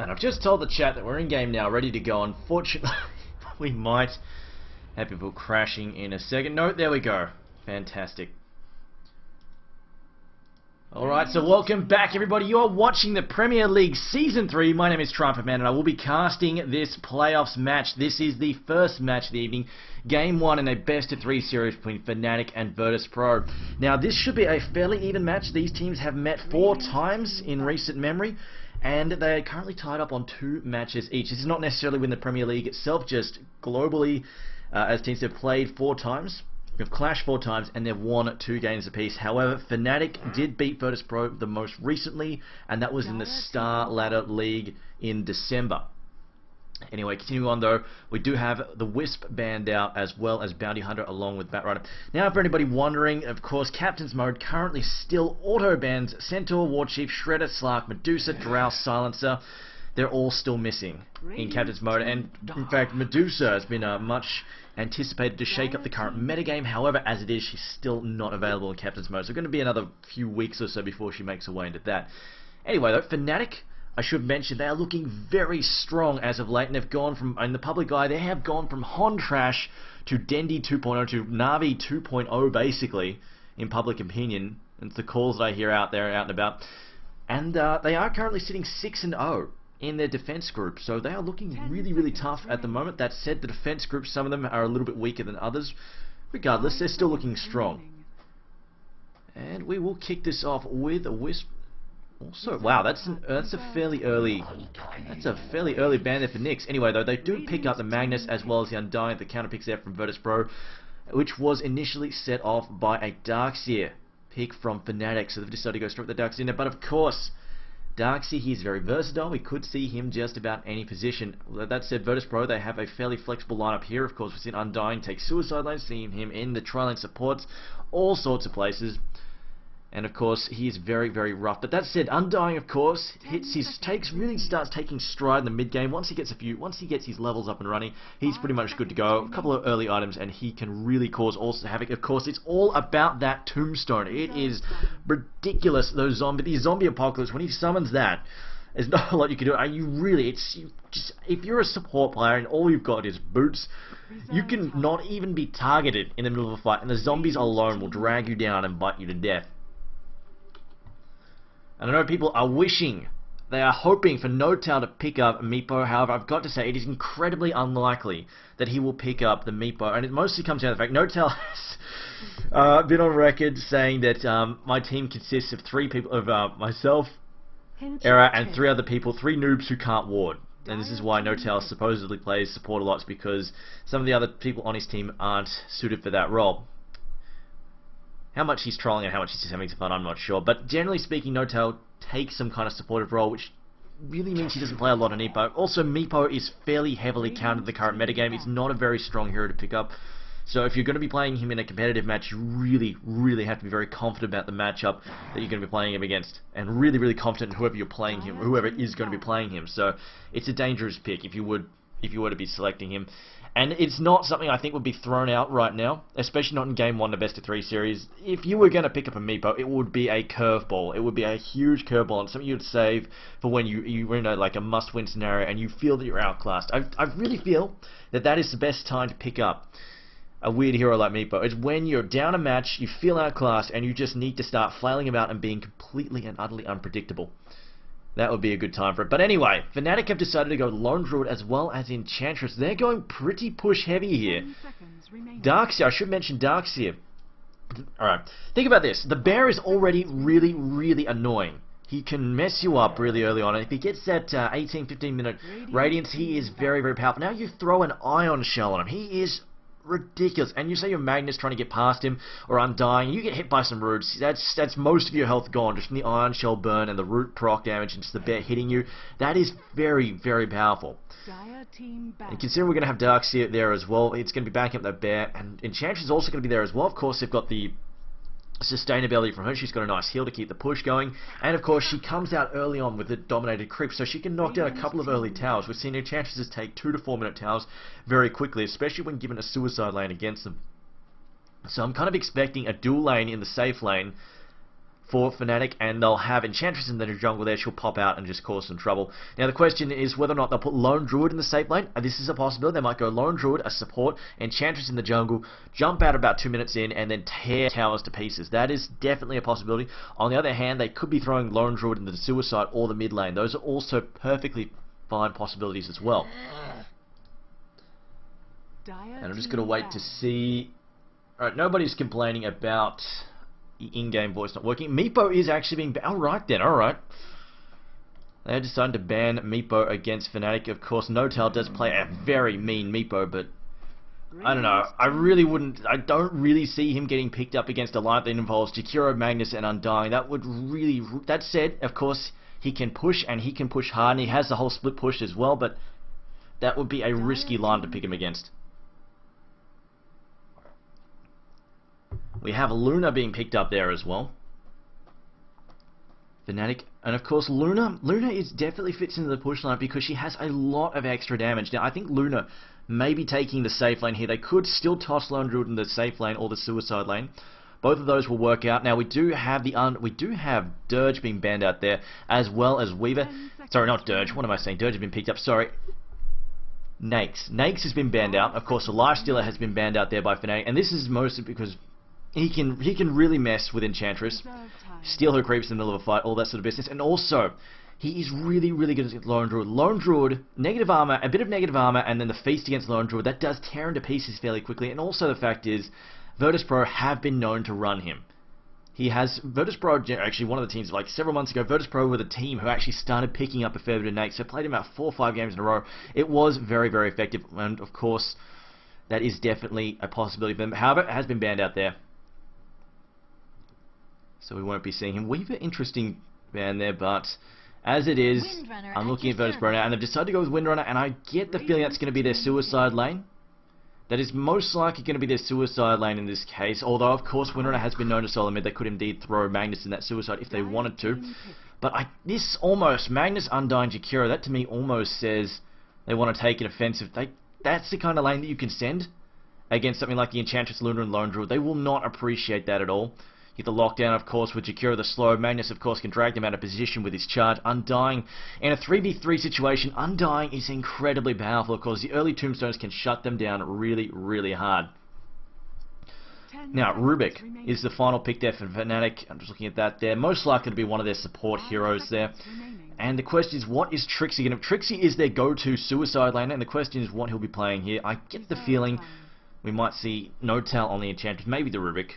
And I've just told the chat that we're in game now, ready to go. Unfortunately, we might have people crashing in a second. No, there we go. Fantastic. Alright, so welcome back everybody. You are watching the Premier League Season 3. My name is Trumpet Man and I will be casting this playoffs match. This is the first match of the evening. Game 1 in a best-of-3 series between Fnatic and Virtus.Pro. Now this should be a fairly even match. These teams have met 4 times in recent memory. And they are currently tied up on 2 matches each. This is not necessarily win the Premier League itself, just globally, as teams have played 4 times. They've clashed 4 times and they've won 2 games apiece. However, Fnatic did beat Virtus.Pro the most recently, and that was in the Star Ladder League in December. Anyway, continuing on though, we do have the Wisp banned out as well as Bounty Hunter along with Batrider. Now for anybody wondering, of course, Captain's Mode currently still auto-bans Centaur, Warchief, Shredder, Slark, Medusa, Drow, Silencer. They're all still missing in Captain's Mode, and in fact Medusa has been much anticipated to shake up the current metagame. However, as it is, she's still not available in Captain's Mode, so going to be another few weeks or so before she makes her way into that. Anyway though, Fnatic, I should mention, they are looking very strong as of late, and they've gone from, in the public eye, they have gone from Hon Trash to Dendi 2.0 to Navi 2.0 basically, in public opinion. It's the calls that I hear out there, out and about. And they are currently sitting 6-0 in their defense group, so they are looking really, really tough at the moment. That said, the defense group, some of them are a little bit weaker than others. Regardless, they're still looking strong. And we will kick this off with a Wisp. Also, wow, that's a fairly early ban there for Nyx. Anyway, though, they do pick up the Magnus as well as the Undying, the counter picks there from Virtus.Pro, which was initially set off by a Darkseer pick from Fnatic, so they've decided to go straight with the Darkseer. But of course, Darkseer, he's very versatile. We could see him just about any position. That said, Virtus.Pro, they have a fairly flexible lineup here. Of course, we've seen Undying take Suicide Lane, seeing him in the tri-lane supports, all sorts of places. And of course, he is very, very rough. But that said, Undying, of course, really starts taking stride in the mid game. Once he gets his levels up and running, he's pretty much good to go. A couple of early items, and he can really cause also havoc. Of course, it's all about that tombstone. It is ridiculous. The zombie apocalypse, when he summons that, there's not a lot you can do. If you're a support player and all you've got is boots, you can not even be targeted in the middle of a fight, and the zombies alone will drag you down and bite you to death. And I know people are wishing, they are hoping for Notel to pick up Meepo. However, I've got to say, it is incredibly unlikely that he will pick up the Meepo. And it mostly comes down to the fact, Notel has been on record saying that my team consists of 3 people, of myself, Era, and 3 other people, 3 noobs who can't ward. And this is why Notel supposedly plays support a lot, because some of the other people on his team aren't suited for that role. How much he's trolling and how much he's just having some fun, I'm not sure. But generally speaking, Notel takes some kind of supportive role, which really means he doesn't play a lot on Meepo. Also, Meepo is fairly heavily countered in the current metagame. He's not a very strong hero to pick up. So if you're going to be playing him in a competitive match, you really, really have to be very confident about the matchup that you're going to be playing him against. And really, really confident in whoever you're playing him, whoever is going to be playing him. So it's a dangerous pick if you were to be selecting him. And it's not something I think would be thrown out right now, especially not in Game 1 of the best-of-3 series. If you were going to pick up a Meepo, it would be a curveball. It would be a huge curveball and something you'd save for when you were in like a must-win scenario and you feel that you're outclassed. I really feel that that is the best time to pick up a weird hero like Meepo. It's when you're down a match, you feel outclassed, and you just need to start flailing about and being completely and utterly unpredictable. That would be a good time for it. But anyway, Fnatic have decided to go Lone Druid as well as Enchantress. They're going pretty push heavy here. Darkseer, I should mention Darkseer. Alright, think about this. The bear is already really, really annoying. He can mess you up really early on, and if he gets that 18-15 minute Radiance, he is very, very powerful. Now you throw an Ion Shell on him. He is ridiculous. And you say your Magnus trying to get past him or Undying, you get hit by some roots. That's most of your health gone just from the Ion Shell burn and the root proc damage and just the bear hitting you. That is very, very powerful. And considering we're going to have Darkseer there as well, it's going to be backing up that bear, and Enchantress is also going to be there as well. Of course, they've got the sustainability from her. She's got a nice heal to keep the push going, and of course she comes out early on with the dominated creep, so she can knock down a couple of early towers. We've seen Enchantresses take 2 to 4 minute towers very quickly, especially when given a suicide lane against them. So I'm kind of expecting a dual lane in the safe lane for Fnatic, and they'll have Enchantress in the jungle there. She'll pop out and just cause some trouble. Now the question is whether or not they'll put Lone Druid in the safe lane. This is a possibility. They might go Lone Druid, a support, Enchantress in the jungle, jump out about 2 minutes in, and then tear towers to pieces. That is definitely a possibility. On the other hand, they could be throwing Lone Druid into the Suicide or the mid lane. Those are also perfectly fine possibilities as well. And I'm just going to wait to see. Alright, nobody's complaining about the in-game voice not working. Meepo is actually being... Alright then, alright. They decided to ban Meepo against Fnatic. Of course, Notal does play a very mean Meepo, but I don't know. I don't really see him getting picked up against a lineup that involves Jakiro, Magnus, and Undying. That would really... That said, of course, he can push, and he can push hard, and he has the whole split push as well, but that would be a risky lineup to pick him against. We have Luna being picked up there as well. Fnatic. And of course Luna is definitely fits into the push line because she has a lot of extra damage. Now I think Luna may be taking the safe lane here. They could still toss Lone Druid in the safe lane or the suicide lane. Both of those will work out. Now we do have Dirge being banned out there, as well as Weaver. Sorry, not Dirge. What am I saying? Dirge has been picked up. Sorry. Nakes. Nakes has been banned out. Of course the Lifestealer has been banned out there by Fnatic, and this is mostly because he can really mess with Enchantress, steal her creeps in the middle of a fight, all that sort of business. And also, he is really, really good against Lone Druid. Lone Druid, negative armor, a bit of negative armor, and then the feast against Lone Druid, that does tear him to pieces fairly quickly. And also the fact is, Virtus.Pro have been known to run him. He has, Virtus.Pro, actually one of the teams, like several months ago, Virtus.Pro were the team who actually started picking up a fair bit of Nakes. So played him about 4 or 5 games in a row. It was very, very effective, and of course, that is definitely a possibility for them. However, it has been banned out there, so we won't be seeing him. Weaver, interesting ban there, but as it is, I'm looking at Virtus.Pro now, and they've decided to go with Windrunner, and I get the feeling that's going to be their suicide lane. That is most likely going to be their suicide lane in this case, although of course Windrunner has been known to solo mid. They could indeed throw Magnus in that suicide if they wanted to. But this almost, Magnus, Undying, Jakiro, that to me almost says they want to take an offensive. That's the kind of lane that you can send against something like the Enchantress, Luna, and Lone Druid. They will not appreciate that at all. Get the lockdown, of course, with Jakiro the slow. Magnus, of course, can drag them out of position with his charge. Undying, in a 3v3 situation, Undying is incredibly powerful, of course. The early tombstones can shut them down really, really hard. Now, Rubik is the final pick there for Fnatic. I'm just looking at that there. Most likely to be one of their support heroes there. And the question is, what is Trixie going to... Trixie is their go-to suicide laner, and the question is what he'll be playing here. I get the feeling we might see Notal on the Enchantress, maybe the Rubik.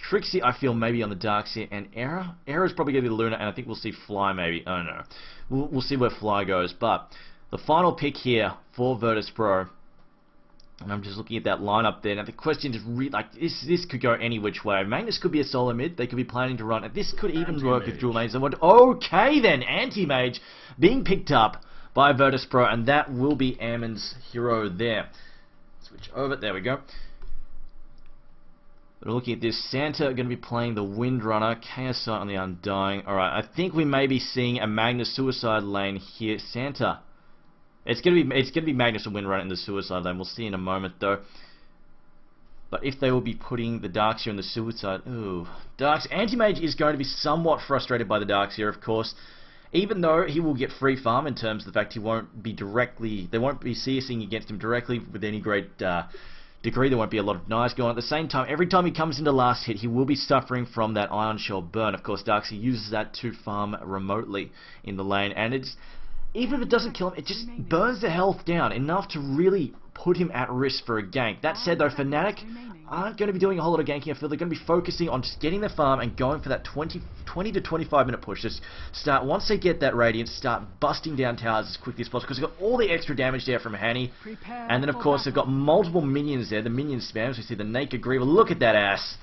Trixie, I feel, maybe on the Darkseer, and Era. Era's probably going to be the Luna, and I think we'll see Fly, maybe. I don't know. We'll see where Fly goes. But the final pick here for Virtus.Pro, and I'm just looking at that lineup there. Now the question is, really, like, this could go any which way. Magnus could be a solo mid. They could be planning to run, and this could even work with dual mains. Okay, then, Anti-Mage being picked up by Virtus.Pro, and that will be Ammon's hero there. Switch over. There we go. We're looking at this. Santa going to be playing the Windrunner. KSI on the Undying. Alright, I think we may be seeing a Magnus suicide lane here. Santa. It's going to be Magnus and Windrunner in the suicide lane. We'll see in a moment though. But if they will be putting the Darkseer in the suicide... Ooh. Anti-Mage is going to be somewhat frustrated by the Darkseer, of course. Even though he will get free farm in terms of the fact he won't be directly... They won't be CSing against him directly with any great... degree. There won't be a lot of knives going on. At the same time, every time he comes into last hit, he will be suffering from that Ion Shell burn. Of course, Darkseer uses that to farm remotely in the lane, and it's, even if it doesn't kill him, it just burns the health down enough to really put him at risk for a gank. That said though, Fnatic aren't going to be doing a whole lot of ganking. I feel they're going to be focusing on just getting their farm and going for that 20 to 25 minute push. Just start, once they get that Radiance, start busting down towers as quickly as possible, because they've got all the extra damage there from Hanny. And then of course they've got multiple minions there, the minion spams. We see the Naked Griever. Look at that ass.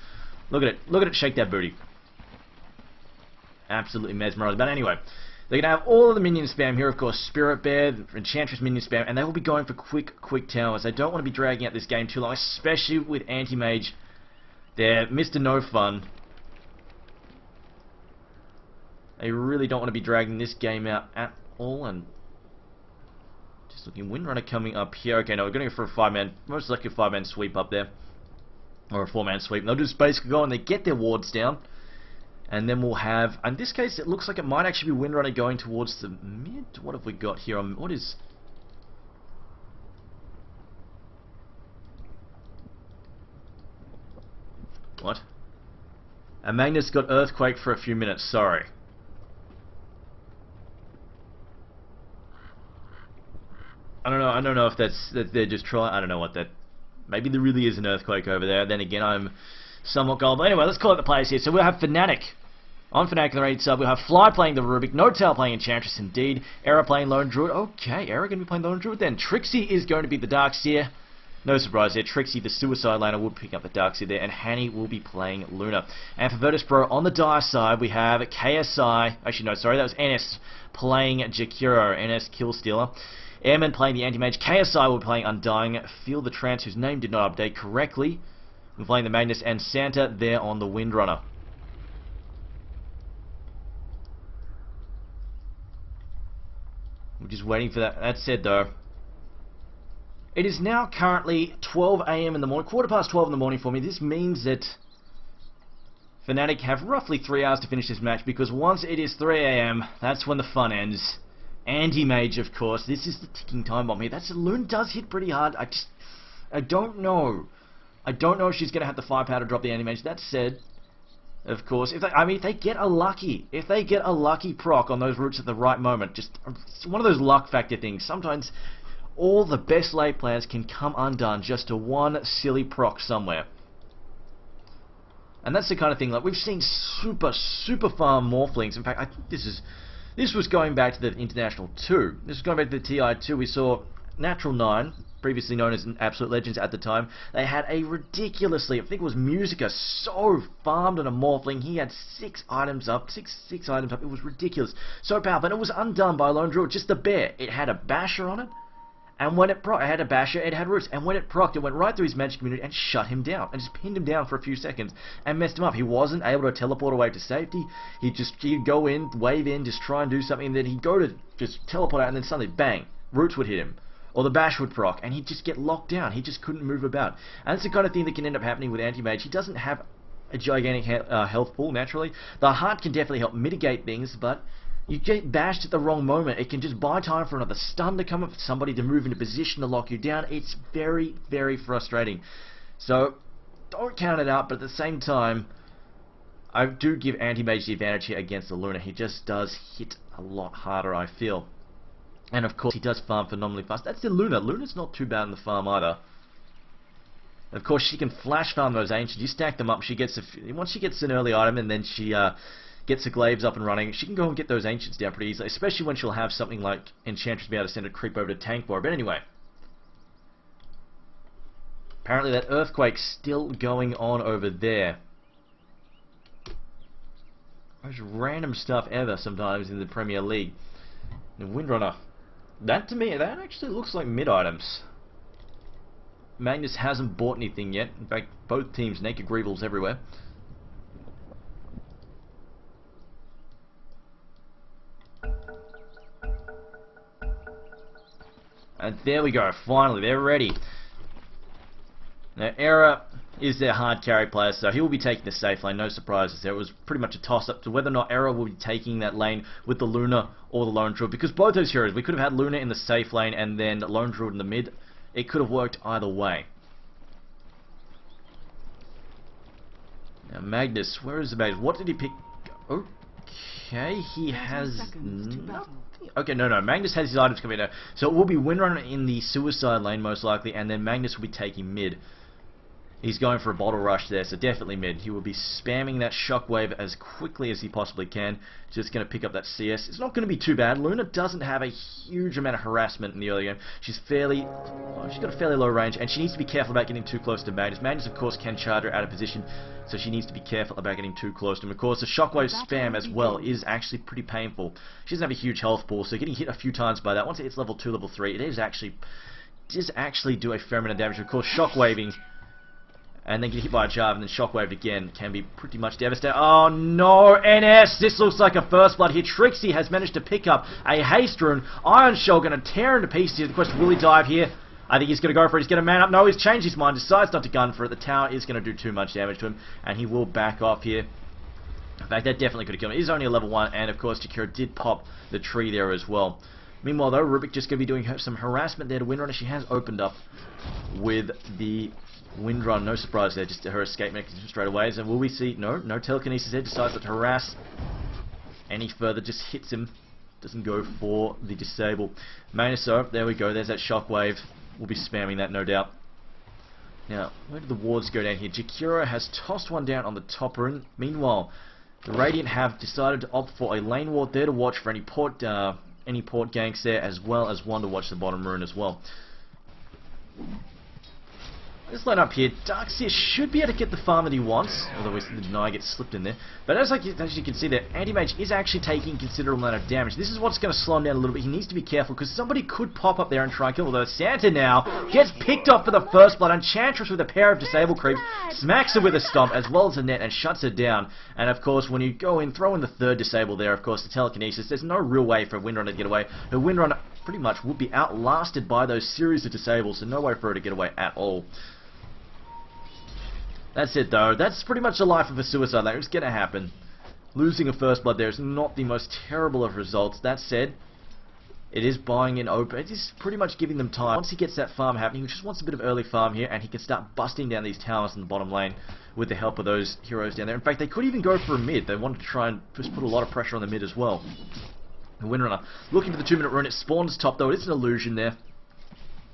Look at it shake that booty. Absolutely mesmerized. But anyway, they're going to have all of the minion spam here, of course, Spirit Bear, Enchantress minion spam, and they will be going for quick towers. They don't want to be dragging out this game too long, especially with Anti-Mage. They're Mr. No Fun. They really don't want to be dragging this game out at all, and just looking, Windrunner coming up here. Okay, no, we're going to go for a 5-man, most likely a 5-man sweep up there, or a 4-man sweep. And they'll just basically go and they get their wards down, And then we'll have, in this case, it looks like it might actually be Windrunner going towards the mid. What have we got here? What is... What? And Magnus got Earthquake for a few minutes, sorry. I don't know if that they're just trying, I don't know what that... Maybe there really is an Earthquake over there. Then again, I'm somewhat gullible. Anyway, let's call it the players here. So we'll have Fnatic. On Fnatic the raid sub, we'll have Fly playing the Rubik, No Tail playing Enchantress indeed, Era playing Lone Druid. Okay, Era going to be playing Lone Druid then. Trixie is going to be the Darkseer. No surprise there. Trixie, the Suicide Laner, will pick up the Darkseer there, and Hanny will be playing Luna. And for Virtus.Pro, on the Dire side, we have KSI, actually no, sorry, that was NS playing Jakiro, NS Killstealer. Airman playing the Anti-Mage, KSI will be playing Undying, Feel the Trance, whose name did not update correctly. We're playing the Magnus, and Santa there on the Windrunner. We're just waiting for that. That said, though, it is now currently 12 AM in the morning, 12:15 in the morning for me. This means that Fnatic have roughly 3 hours to finish this match, because once it is 3 AM, that's when the fun ends. Anti-Mage, of course. This is the ticking time bomb here. That's Lune does hit pretty hard. I don't know. I don't know if she's going to have the firepower to drop the Anti-Mage. That said, of course, if they get a lucky proc on those roots at the right moment, just one of those luck factor things. Sometimes all the best late players can come undone just to one silly proc somewhere. And that's the kind of thing, like, we've seen super farm Morphlings. In fact, I think this was going back to the International 2. This was going back to the TI2. We saw Natural 9, previously known as Absolute Legends at the time. They had a ridiculously, I think it was Musica, so farmed on a Morphling. He had 6 items up, six items up. It was ridiculous. So powerful. And it was undone by Lone Druid, just a bear. It had a basher on it. And when it procced, it had a basher, it had roots, and when it procced, it went right through his magic community and shut him down, and just pinned him down for a few seconds, and messed him up. He wasn't able to teleport away to safety. He'd go in, wave in, just try and do something, and then he'd go to just teleport out, and then suddenly, bang, roots would hit him. Or the bash would proc, and he'd just get locked down. He just couldn't move about. And it's the kind of thing that can end up happening with Anti-Mage. He doesn't have a gigantic health pool, naturally. The heart can definitely help mitigate things, but you get bashed at the wrong moment. It can just buy time for another stun to come up, for somebody to move into position to lock you down. It's very, very frustrating. So, don't count it out, but at the same time, I do give Anti-Mage the advantage here against the Luna. He just does hit a lot harder, I feel. And of course, he does farm phenomenally fast. That's the Luna. Luna's not too bad in the farm either. Of course, she can flash farm those Ancients. You stack them up, once she gets an early item, and then she gets the glaives up and running, she can go and get those Ancients down pretty easily, especially when she'll have something like Enchantress to be able to send a creep over to tank for her. But anyway, apparently that Earthquake's still going on over there. Most random stuff ever sometimes in the Premier League. The Windrunner. That, to me, that actually looks like mid items. Magnus hasn't bought anything yet. In fact, both teams, naked Greevils everywhere. And there we go, finally, they're ready. Now, Era is their hard carry player, so he will be taking the safe lane, no surprises there. It was pretty much a toss-up to whether or not Era will be taking that lane with the Luna or the Lone Druid, because both those heroes, we could have had Luna in the safe lane and then Lone Druid in the mid. It could have worked either way. Now, Magnus, where is the Magnus? What did he pick? Okay, he has nothing. Okay, no, Magnus has his items coming out. So it will be Windrunner in the suicide lane, most likely, and then Magnus will be taking mid. He's going for a bottle rush there, so definitely mid. He will be spamming that shockwave as quickly as he possibly can. Just going to pick up that CS. It's not going to be too bad. Luna doesn't have a huge amount of harassment in the early game. She's got a fairly low range, and she needs to be careful about getting too close to Magnus. Magnus, of course, can charge her out of position, so she needs to be careful about getting too close to him. Of course, the shockwave spam as well is actually pretty painful. She doesn't have a huge health pool, so getting hit a few times by that, once it hits level 2, level 3, it does actually do a fair amount of damage. Of course, shockwaving and then get hit by a charge and then shockwave again can be pretty much devastating. Oh no, NS! This looks like a first blood here. Trixie has managed to pick up a haste rune. Iron Shell going to tear into pieces here. The question, will he dive here? I think he's going to go for it. He's going to man up. No, he's changed his mind. Decides not to gun for it. The tower is going to do too much damage to him, and he will back off here. In fact, that definitely could have killed him. He's only a level 1, and of course, Jakira did pop the tree there as well. Meanwhile, though, Rubik just going to be doing some harassment there to Windrunner. She has opened up with the Windrun. No surprise there, just her escape mechanism straight away. So will we see? No telekinesis there. Decides not to harass any further. Just hits him. Doesn't go for the disable. Magnus, there we go. There's that shockwave. We'll be spamming that, no doubt. Now, where did the wards go down here? Jakira has tossed one down on the top rune. Meanwhile, the Radiant have decided to opt for a lane ward there to watch for any port ganks there, as well as one to watch the bottom rune as well. Let's line up here. Darkseer should be able to get the farm that he wants, although the deny gets slipped in there. But as you can see there, Anti-Mage is actually taking considerable amount of damage. This is what's going to slow him down a little bit. He needs to be careful, because somebody could pop up there and try and kill him. Although Santa now gets picked off for the first blood. Enchantress with a pair of disable creeps, smacks her with a stomp, as well as a net, and shuts her down. And of course, when you go in, throw in the third disable there, of course, the telekinesis, there's no real way for Windrunner to get away. Her Windrunner pretty much would be outlasted by those series of disables, so no way for her to get away at all. That's it though. That's pretty much the life of a suicide lane. It's going to happen. Losing a first blood there is not the most terrible of results. That said, it is buying in open. It is pretty much giving them time. Once he gets that farm happening, he just wants a bit of early farm here, and he can start busting down these towers in the bottom lane with the help of those heroes down there. In fact, they could even go for a mid. They wanted to try and just put a lot of pressure on the mid as well. The Windrunner looking for the 2-minute rune. It spawns top though. It's an illusion there.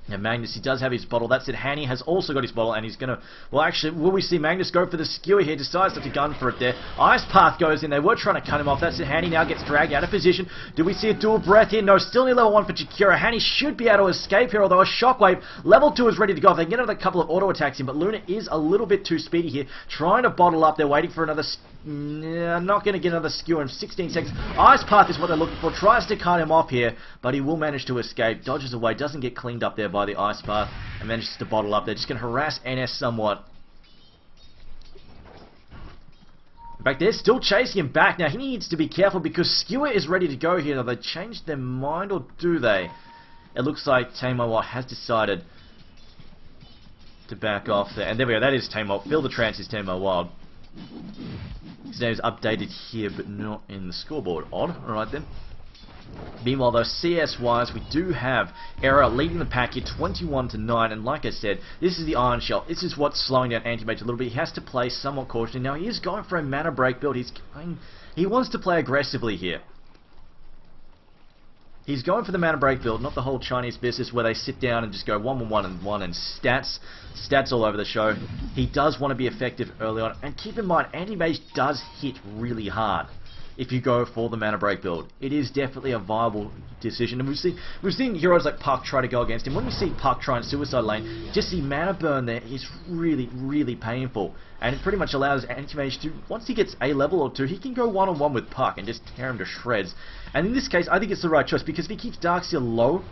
Now Magnus, he does have his bottle. That's it. Hanny has also got his bottle, and he's going to... Well, actually, will we see Magnus go for the skewer here? Decides not to gun for it there. Ice Path goes in. They were trying to cut him off. That's it. Hanny now gets dragged out of position. Do we see a dual breath here? No, still only level 1 for Jakira. Hanny should be able to escape here, although a shockwave. Level 2 is ready to go. If they can get another couple of auto attacks in, but Luna is a little bit too speedy here. Trying to bottle up. They're waiting for another... not going to get another skewer in 16 seconds. Ice Path is what they're looking for. Tries to cut him off here, but he will manage to escape. Dodges away. Doesn't get cleaned up there by the Ice Path. And manages to bottle up. They're just going to harass NS somewhat. In fact, they're still chasing him back. Now, he needs to be careful because Skewer is ready to go here. Have they changed their mind, or do they? It looks like Tamar has decided to back off there. And there we go. That is Tamar. Fill the Trance is Tamar Wild. His name is updated here, but not in the scoreboard. Odd. Alright then. Meanwhile, though, CS-wise, we do have Era leading the pack here, 21-9, and like I said, this is the Iron Shell. This is what's slowing down Anti-Mage a little bit. He has to play somewhat cautiously. Now, he is going for a mana break build. He wants to play aggressively here. He's going for the mana break build, not the whole Chinese business where they sit down and just go 1-1-1 and 1 and stats all over the show. He does want to be effective early on, and keep in mind, Anti-Mage does hit really hard if you go for the mana break build. It is definitely a viable decision, and we've seen heroes like Puck try to go against him. When we see Puck try and suicide lane, just the mana burn there is really, really painful, and it pretty much allows Anti-Mage to, once he gets a level or two, he can go one-on-one with Puck and just tear him to shreds. And in this case, I think it's the right choice, because if he keeps Darkseer low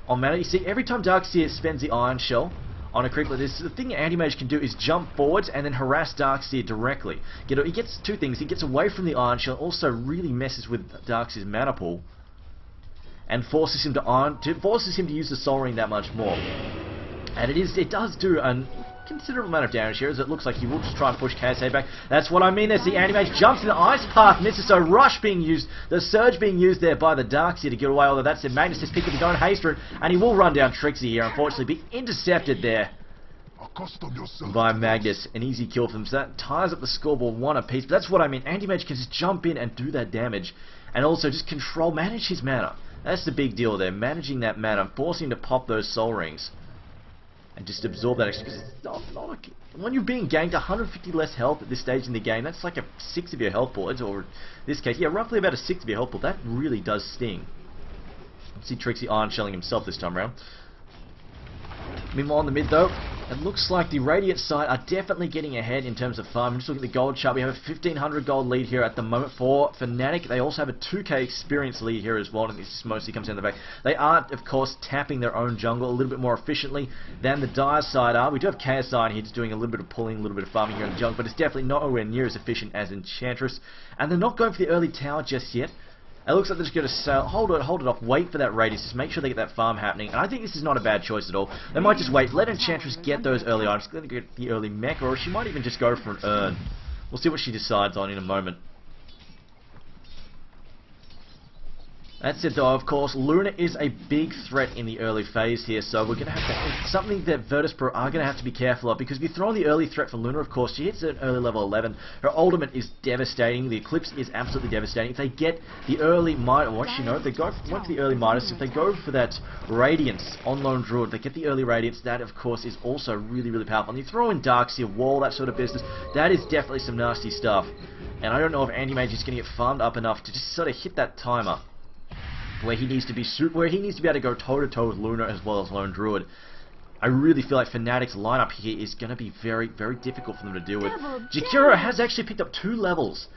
on mana, you see, every time Darkseer spends the Iron Shell on a creep like this, the thing Anti-Mage can do is jump forwards and then harass Darkseer directly. He gets two things. He gets away from the Iron Shell, also really messes with Darkseer's mana pool, and forces him to use the Soul Ring that much more. And it does do a considerable amount of damage here, as it looks like he will just try and push KSA back. That's what I mean. There's the Anti-Mage jumps in the Ice Path, misses, so Rush being used, the Surge being used there by the Darkseer to get away, although that's it. Magnus has picked up the gun Haster, and he will run down Trixie here, unfortunately, be intercepted there by Magnus. An easy kill for him, so that ties up the scoreboard 1 apiece. But that's what I mean. Anti-Mage can just jump in and do that damage, and also just manage his mana. That's the big deal there, managing that mana, forcing him to pop those Soul Rings and just absorb that extra, because it's not when you're being ganked 150 less health at this stage in the game, that's like a 6 of your health pool, or in this case, yeah, roughly about a 6 of your health pool. That really does sting. Let's see Trixie Iron Shelling himself this time around. Meanwhile, in the mid, though, it looks like the Radiant side are definitely getting ahead in terms of farm. Just looking at the gold chart, we have a 1500 gold lead here at the moment for Fnatic. They also have a 2k experience lead here as well, and this mostly comes down to the fact they are, of course, tapping their own jungle a little bit more efficiently than the Dire side are. We do have KSI in here just doing a little bit of pulling, a little bit of farming here in the jungle, but it's definitely nowhere near as efficient as Enchantress. And they're not going for the early tower just yet. It looks like they're just going to hold it off, wait for that radius, just make sure they get that farm happening. And I think this is not a bad choice at all. They might just wait, let Enchantress get those early items, let her get the early mech, or she might even just go for an urn. We'll see what she decides on in a moment. That's it though, of course. Luna is a big threat in the early phase here, so we're going to have to... It's something that Virtus.Pro are going to have to be careful of, because if you throw in the early threat for Luna, of course, she hits at early level 11. Her ultimate is devastating. The Eclipse is absolutely devastating. If they get the early Midas... Well, actually, no, if they went for the early Midas, if they go for that Radiance on Lone Druid, they get the early Radiance, that, of course, is also really, really powerful. And you throw in Darkseer, Wall, that sort of business, that is definitely some nasty stuff. And I don't know if Anti-Mage is going to get farmed up enough to just sort of hit that timer where he needs to be able to go toe-to-toe with Luna as well as Lone Druid. I really feel like Fnatic's lineup here is going to be very, very difficult for them to deal with. Jakiro has actually picked up 2 levels.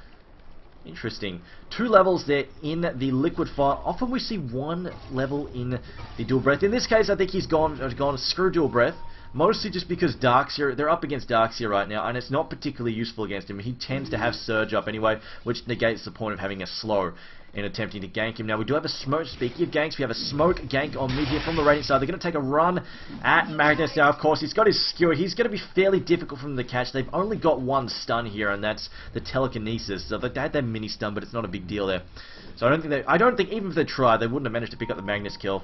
Interesting. 2 levels there in the Liquid Fire. Often we see 1 level in the Dual Breath. In this case, I think he's gone screw Dual Breath. Mostly just because Darkseer, they're up against Darkseer right now, and it's not particularly useful against him. He tends to have Surge up anyway, which negates the point of having a slow in attempting to gank him. Now, we do have a smoke. Speaking of ganks, we have a smoke gank on mid here from the Radiant side. They're going to take a run at Magnus. Now, of course, he's got his skewer. He's going to be fairly difficult for them to catch. They've only got 1 stun here, and that's the telekinesis. So they had their mini stun, but it's not a big deal there. So I don't think even if they tried, they wouldn't have managed to pick up the Magnus kill.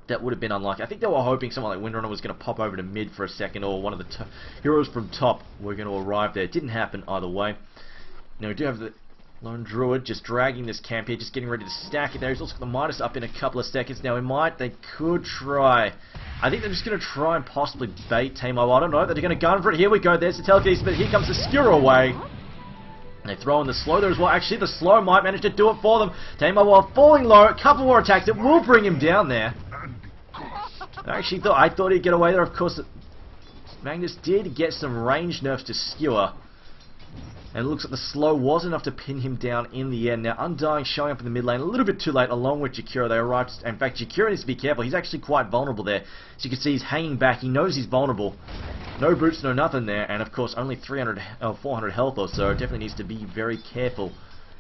That would have been unlikely. I think they were hoping someone like Windrunner was going to pop over to mid for a second, or one of the heroes from top were going to arrive there. It didn't happen either way. Now, we do have the Lone Druid just dragging this camp here, just getting ready to stack it there. He's also got the Midas up in a couple of seconds. Now, they could try. I think they're just going to try and possibly bait Tamo. I don't know. They're going to gun for it. Here we go. There's the telekinesis, but here comes the skewer away. They throw in the slow there as well. Actually, the slow might manage to do it for them. Tamo, while falling low, a couple more attacks. It will bring him down there. I thought he'd get away there. Of course, Magnus did get some range nerfs to skewer. And it looks like the slow was enough to pin him down in the end. Now, Undying showing up in the mid lane a little bit too late, along with Jakiro. They arrived. In fact, Jakiro needs to be careful. He's actually quite vulnerable there. As you can see, he's hanging back. He knows he's vulnerable. No boots, no nothing there. And, of course, only 400 health or so. Definitely needs to be very careful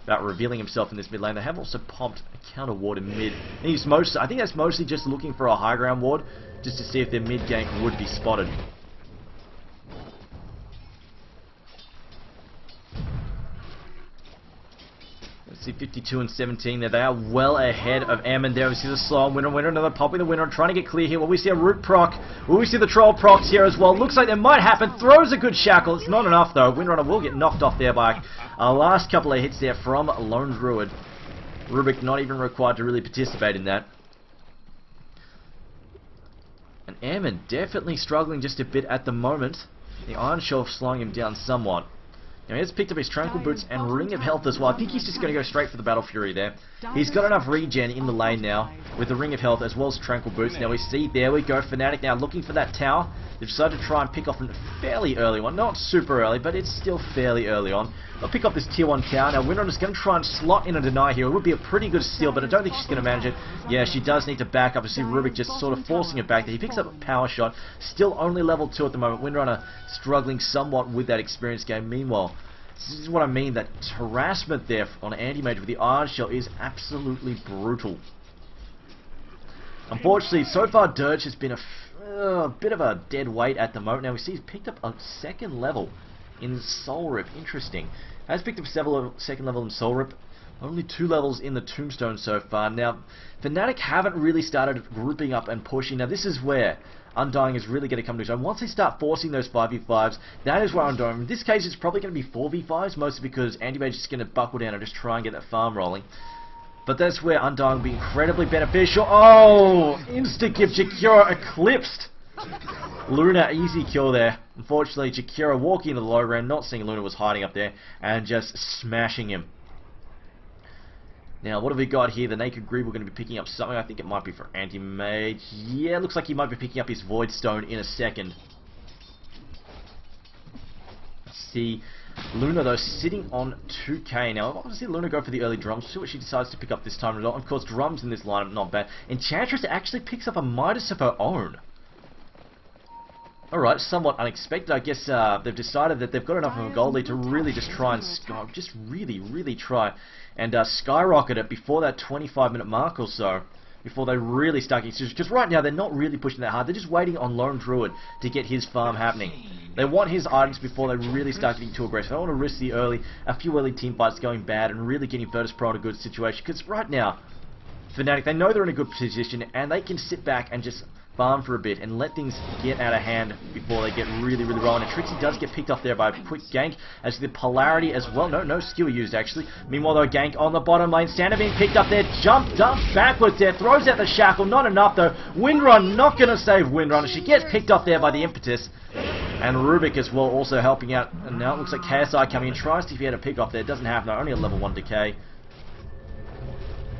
about revealing himself in this mid lane. They have also popped a counter ward in mid. And he's I think that's mostly just looking for a high ground ward, just to see if their mid gank would be spotted. Let's see, 52 and 17 there. They are well ahead of Ammon there. We see the slow winner, another popping the winner, trying to get clear here. Will we see a root proc? Will we see the troll procs here as well? Looks like that might happen. Throws a good shackle. It's not enough though. Windrunner will get knocked off there by a last couple of hits there from Lone Druid. Rubik not even required to really participate in that. And Ammon definitely struggling just a bit at the moment. The Iron Shelf slowing him down somewhat. Now he has picked up his Tranquil Boots and Ring of Health as well. I think he's just going to go straight for the Battle Fury there. He's got enough regen in the lane now with the Ring of Health as well as Tranquil Boots. Now we see, there we go, Fnatic now looking for that tower. They've decided to try and pick off a fairly early one. Not super early, but it's still fairly early on. They'll pick up this tier 1 tower. Now Windrunner's going to try and slot in a deny here. It would be a pretty good steal, but I don't think she's going to manage it. Yeah, she does need to back up. I see Rubik just sort of forcing it back there. He picks up a power shot. Still only level 2 at the moment. Windrunner struggling somewhat with that experience game. Meanwhile, this is what I mean, that harassment there on Anti-Mage with the Iron Shell is absolutely brutal. Unfortunately, so far Dirge has been a bit of a dead weight at the moment. Now we see he's picked up a 2nd level in Soul Rip. Interesting. Has picked up 2nd level in Soul Rip. Only 2 levels in the Tombstone so far. Now, Fnatic haven't really started grouping up and pushing. Now this is where Undying is really going to come to his own. Once they start forcing those 5v5s, that is where Undying... In this case, it's probably going to be 4v5s, mostly because Anti-Mage is going to buckle down and just try and get that farm rolling. But that's where Undying will be incredibly beneficial. Oh! Insta-give Jakiro eclipsed! Luna, easy kill there. Unfortunately, Jakiro walking into the low ground, not seeing Luna was hiding up there, and just smashing him. Now, what have we got here? The Naked Greed, we're going to be picking up something. I think it might be for Anti-Mage. Yeah, looks like he might be picking up his Void Stone in a second. Let's see. Luna, though, sitting on 2k. Now, I want to see Luna go for the early drums. See what she decides to pick up this time. Of course, drums in this lineup, not bad. Enchantress actually picks up a Midas of her own. Alright, somewhat unexpected. I guess they've decided that they've got enough of a gold lead to really just try and really try and skyrocket it before that 25-minute mark or so, before they really start getting... Because right now they're not really pushing that hard. They're just waiting on Lone Druid to get his farm happening. They want his items before they really start getting too aggressive. They don't want to risk a few early team fights going bad and really getting Virtus.Pro in a good situation. Because right now, Fnatic, they know they're in a good position, and they can sit back and just farm for a bit and let things get out of hand before they get really, really rolling. And Trixie does get picked off there by a quick gank, as the polarity as well. No skill used, actually. Meanwhile, though, gank on the bottom lane. Sander being picked up there, dumps backwards there, throws out the shackle. Not enough, though. Windrun not going to save Windrun. She gets picked off there by the impetus. And Rubik as well, also helping out. And now it looks like KSI coming in, tries to get a pick off there. Doesn't have, no, only a level 1 decay.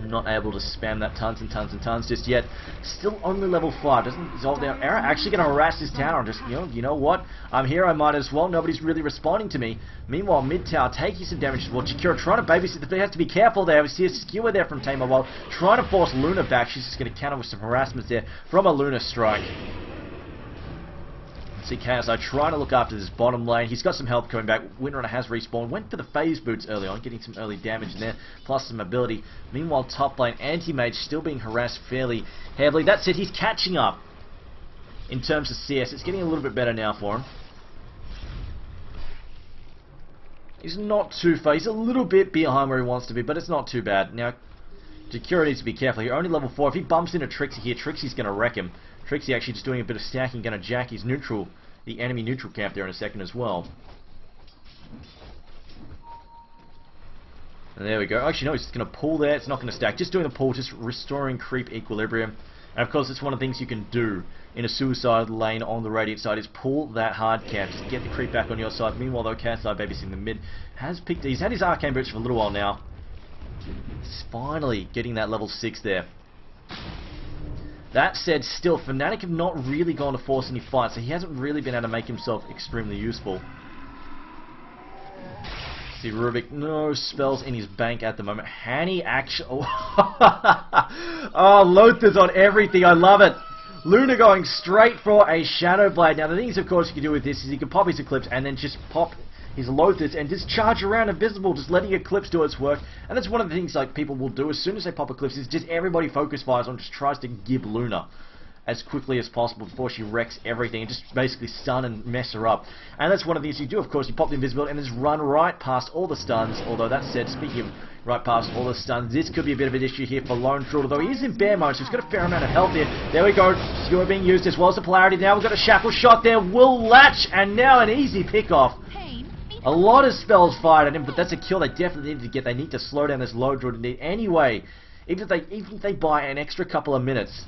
Not able to spam that tons and tons and tons just yet. Still only level 5. Doesn't resolve their error. Actually going to harass this tower and just, you know what? I'm here, I might as well. Nobody's really responding to me. Meanwhile, mid tower taking some damage as well. Chikura trying to babysit. He has to be careful there. We see a skewer there from Tamer while trying to force Luna back. She's just going to counter with some harassments there from a Luna strike. See KSI trying to look after this bottom lane. He's got some help coming back. Windrunner has respawned. Went for the phase boots early on, getting some early damage in there, plus some ability. Meanwhile, top lane, Anti-Mage still being harassed fairly heavily. That said, he's catching up in terms of CS. It's getting a little bit better now for him. He's not too far. He's a little bit behind where he wants to be, but it's not too bad. Now, Jakura needs to be careful here. Only level 4. If he bumps into Trixie here, Trixie's going to wreck him. Trixie actually just doing a bit of stacking, going to jack his neutral, the enemy neutral camp there in a second as well. And there we go. Actually, no, he's just going to pull there. It's not going to stack. Just doing the pull, just restoring creep equilibrium. And of course, it's one of the things you can do in a suicide lane on the Radiant side is pull that hard camp. Just get the creep back on your side. Meanwhile, though, KSI babysitting the mid has picked. He's had his arcane boots for a little while now. He's finally getting that level 6 there. That said, still, Fnatic have not really gone to force any fights, so he hasn't really been able to make himself extremely useful. See, Rubik, no spells in his bank at the moment. Hanny actually... Oh, Lothar's on everything, I love it! Luna going straight for a Shadow Blade. Now, the things, of course, you can do with this is you can pop his Eclipse and then just pop his Lothars and just charge around invisible, just letting Eclipse do its work. And that's one of the things like people will do as soon as they pop Eclipse is just everybody focus fires on, just tries to give Luna as quickly as possible before she wrecks everything and just basically stun and mess her up. And that's one of the things you do, of course. You pop the invisibility and just run right past all the stuns. Although that said, speaking of right past all the stuns, this could be a bit of an issue here for Lone Troll, although he is in bear mode, so he's got a fair amount of health here. There we go, Skewer being used as well as the polarity. Now we've got a shackle shot there, will latch, and now an easy pick off. A lot of spells fired at him, but that's a kill they definitely need to get. They need to slow down this low draw anyway. Even if they buy an extra couple of minutes,